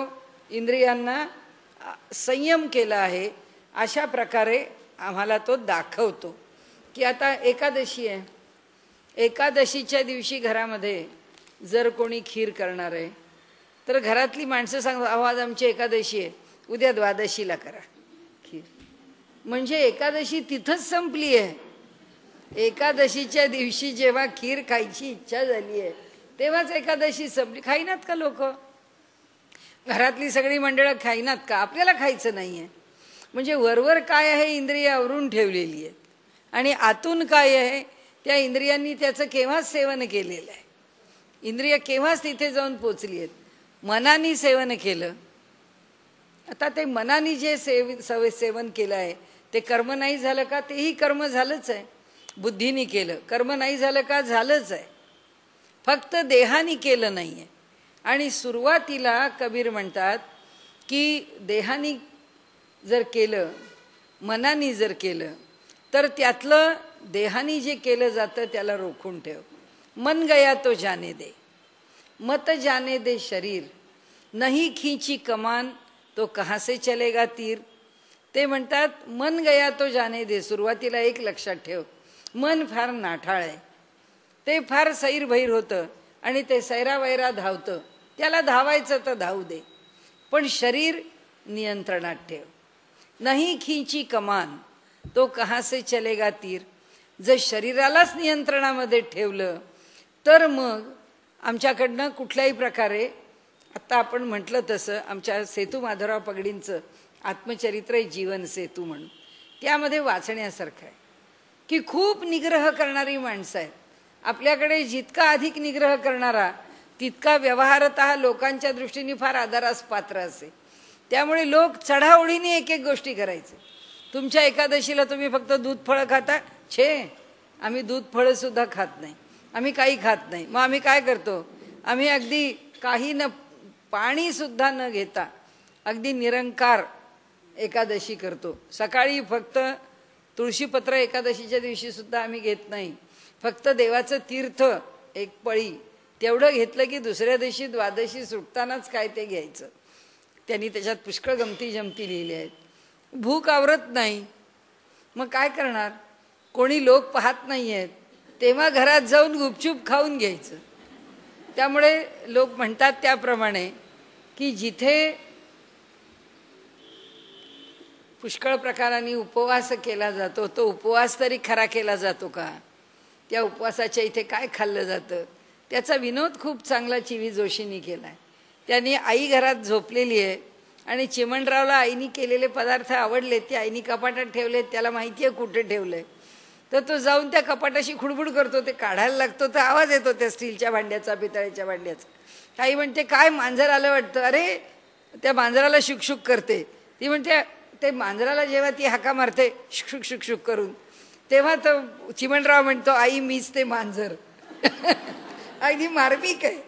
इंद्रियांना संयम केला आहे अशा प्रकारे आम्हाला तो दाखवतो. की आता एकादशी आहे, एकादशीच्या दिवशी घरामध्ये जर कोणी खीर करणार आहे तर घरातली माणसं सांगतात अहो आज आमची एकादशी आहे, उद्या द्वादशीला करा खीर. म्हणजे एकादशी तिथंच संपली आहे. एकादशीच्या दिवशी जेव्हा खीर खायची इच्छा झाली आहे तेव्हाच एकादशी संपली. खाईनात का लोक? घरातली सगळी मंडळं खाईनात का? आपल्याला खायचं नाही आहे. म्हणजे वरवर काय आहे इंद्रिय आवरून ठेवलेली आहेत आणि आतून काय आहे त्या इंद्रियांनी त्याचं केव्हाच सेवन केलेलं आहे. इंद्रिय केव्हाच तिथे जाऊन पोचली आहेत. मनाने सेवन केलं. आता ते मनाने जे सेवन केलं आहे ते कर्म नाही झालं का? तेही कर्म झालंच आहे. बुद्धीने केलं, कर्म नाही झालं का? झालंच आहे. फक्त देहाने केलं नाही आहे. आणि सुरुवातीला कबीर म्हणतात की देहाने जर केलं, मनाने जर केलं तर त्यातलं देहाने जे केलं जातं त्याला रोखून ठेव. मन गया तो जाने दे, मत जाने दे शरीर, नहीं खींची कमान तो कहाँ से चलेगा तीर. ते म्हणतात मन गया तो जाने दे. सुरुवातीला एक लक्षात ठेव, मन फार नाठाळ आहे, ते फार सैरभैर होतं आणि ते सैरावैरा धावतं. त्याला धावायचं तर धावू दे, पण शरीर नियंत्रणात ठेव. नहीं खींची कमान तो कहाँ से चलेगा तीर. जर शरीरालाच नियंत्रणामध्ये ठेवलं तर मग आमच्याकडनं कुठल्याही प्रकारे, आता आपण म्हटलं तसं आमच्या सेतू माधवराव पगडींचं आत्मचरित्र आहे जीवन सेतू म्हणून, त्यामध्ये वाचण्यासारखं आहे की खूप निग्रह करणारी माणसं आहेत. आपल्याकडे जितका अधिक निग्रह करणारा तितका व्यवहारतः लोकांच्या दृष्टीने फार आदरास पात्र असे. त्यामुळे लोक चढाओढीने एक एक गोष्टी करायचे. तुमच्या एकादशीला तुम्ही फक्त दूध फळं खाता? छे, आम्ही दूध फळं सुद्धा खात नाही, आम्ही काही खात नाही. मग आम्ही काय करतो? आम्ही अगदी काही न, पाणी सुद्धा न घेता अगदी निरंकार एकादशी करतो. सकाळी फक्त तुळशीपत्र एकादशीच्या दिवशी सुद्धा आम्ही घेत नाही. फक्त देवाचं तीर्थ एक पळी तेवढं घेतलं की दुसऱ्या दिवशी द्वादशी सुटतानाच काय ते घ्यायचं. त्यांनी त्याच्यात पुष्कळ गमती जमती लिहिल्या आहेत. भूक आवरत नाही, मग काय करणार? कोणी लोक पाहत नाही आहेत तेव्हा घरात जाऊन गुपचूप खाऊन घ्यायचं. त्यामुळे लोक म्हणतात त्याप्रमाणे की जिथे पुष्कळ प्रकारांनी उपवास केला जातो तो उपवास तरी खरा केला जातो का? त्या उपवासाच्या इथे काय खाल्लं जातं त्याचा विनोद खूप चांगला चिवी जोशींनी केला आहे. त्यांनी आई घरात झोपलेली आहे आणि चिमणरावला आईनी केलेले पदार्थ आवडले, ते आईनी कपाटात ठेवले, त्याला माहिती आहे कुठे ठेवले. तर तो जाऊन त्या कपाटाशी खुडबुड करतो, ते काढायला लागतो तर आवाज येतो त्या स्टीलच्या भांड्याचा, पितळेच्या भांड्याचा. आई म्हणते काय मांजर आलं वाटतं. अरे त्या मांजराला शुकशुक करते. ती म्हणते ते मांजराला जेव्हा ती हाका मारते शुक शुक शुक करून तेव्हा तो चिमणराव म्हणतो आई मीच ते मांजर. अगदी मार्मिक आहे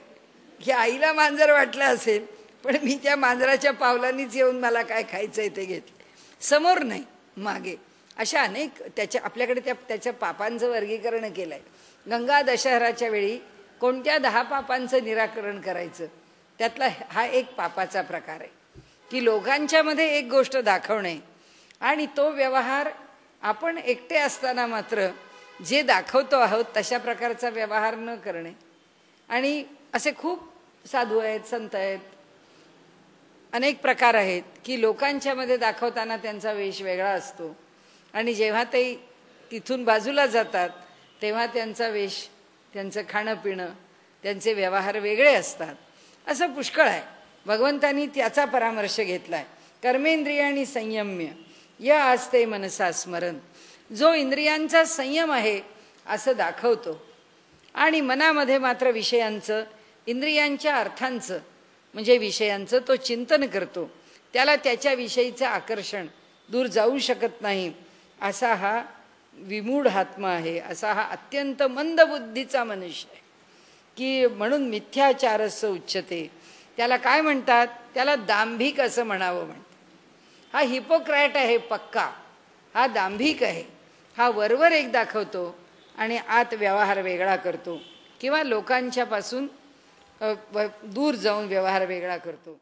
की आईला मांजर वाटलं असेल पण मी त्या मांजराच्या पावलांनीच येऊन मला काय खायचं आहे ते घेतलं, समोर नाही मागे. अशा अनेक त्याच्या आपल्याकडे त्याच्या पापांचं वर्गीकरण केलं आहे. गंगा दशहराच्या वेळी कोणत्या 10 पापांचं निराकरण करायचं त्यातला हा एक पापाचा प्रकार आहे. की लोकांच्यामध्ये एक गोष्ट दाखवणे आणि तो व्यवहार आपण एकटे असताना मात्र जे दाखवतो आहोत तशा प्रकारचा व्यवहार न करणे. आणि असे खूप साधू आहेत, संत आहेत, अनेक प्रकार आहेत की लोकांच्या मध्ये दाखवताना त्यांचा वेश वेगळा असतो आणि जेव्हा ते तिथून बाजूला जातात तेव्हा त्यांचा वेश, त्यांचं खाणं पिणं, त्यांचे व्यवहार वेगळे असतात. असं पुष्कळ आहे. भगवंतांनी त्याचा परामर्श घेतलाय. कर्मेंद्रियाणी संयम्य या आस्ते मनसा स्मरण. जो इंद्रियांचा संयम आहे असं दाखवतो आणि मनामध्ये मात्र विषयांचं, इंद्रियांच्या अर्थांचं म्हणजे विषयांचं तो चिंतन करतो, त्याला त्याच्याविषयीचं आकर्षण दूर जाऊ शकत नाही, असा हा विमूढ आत्मा आहे, असा हा अत्यंत मंद बुद्धीचा मनुष्य आहे. की म्हणून मिथ्याचारस्य उच्यते. त्याला काय म्हणतात? त्याला दांभिक असं म्हणावं म्हणतात. हा हिपोक्रॅट आहे पक्का, हा दांभिक आहे. हा वरवर एक दाखवतो आणि आत व्यवहार वेगळा करतो किंवा लोकांच्या पासून दूर जाऊन व्यवहार वेगळा करतो.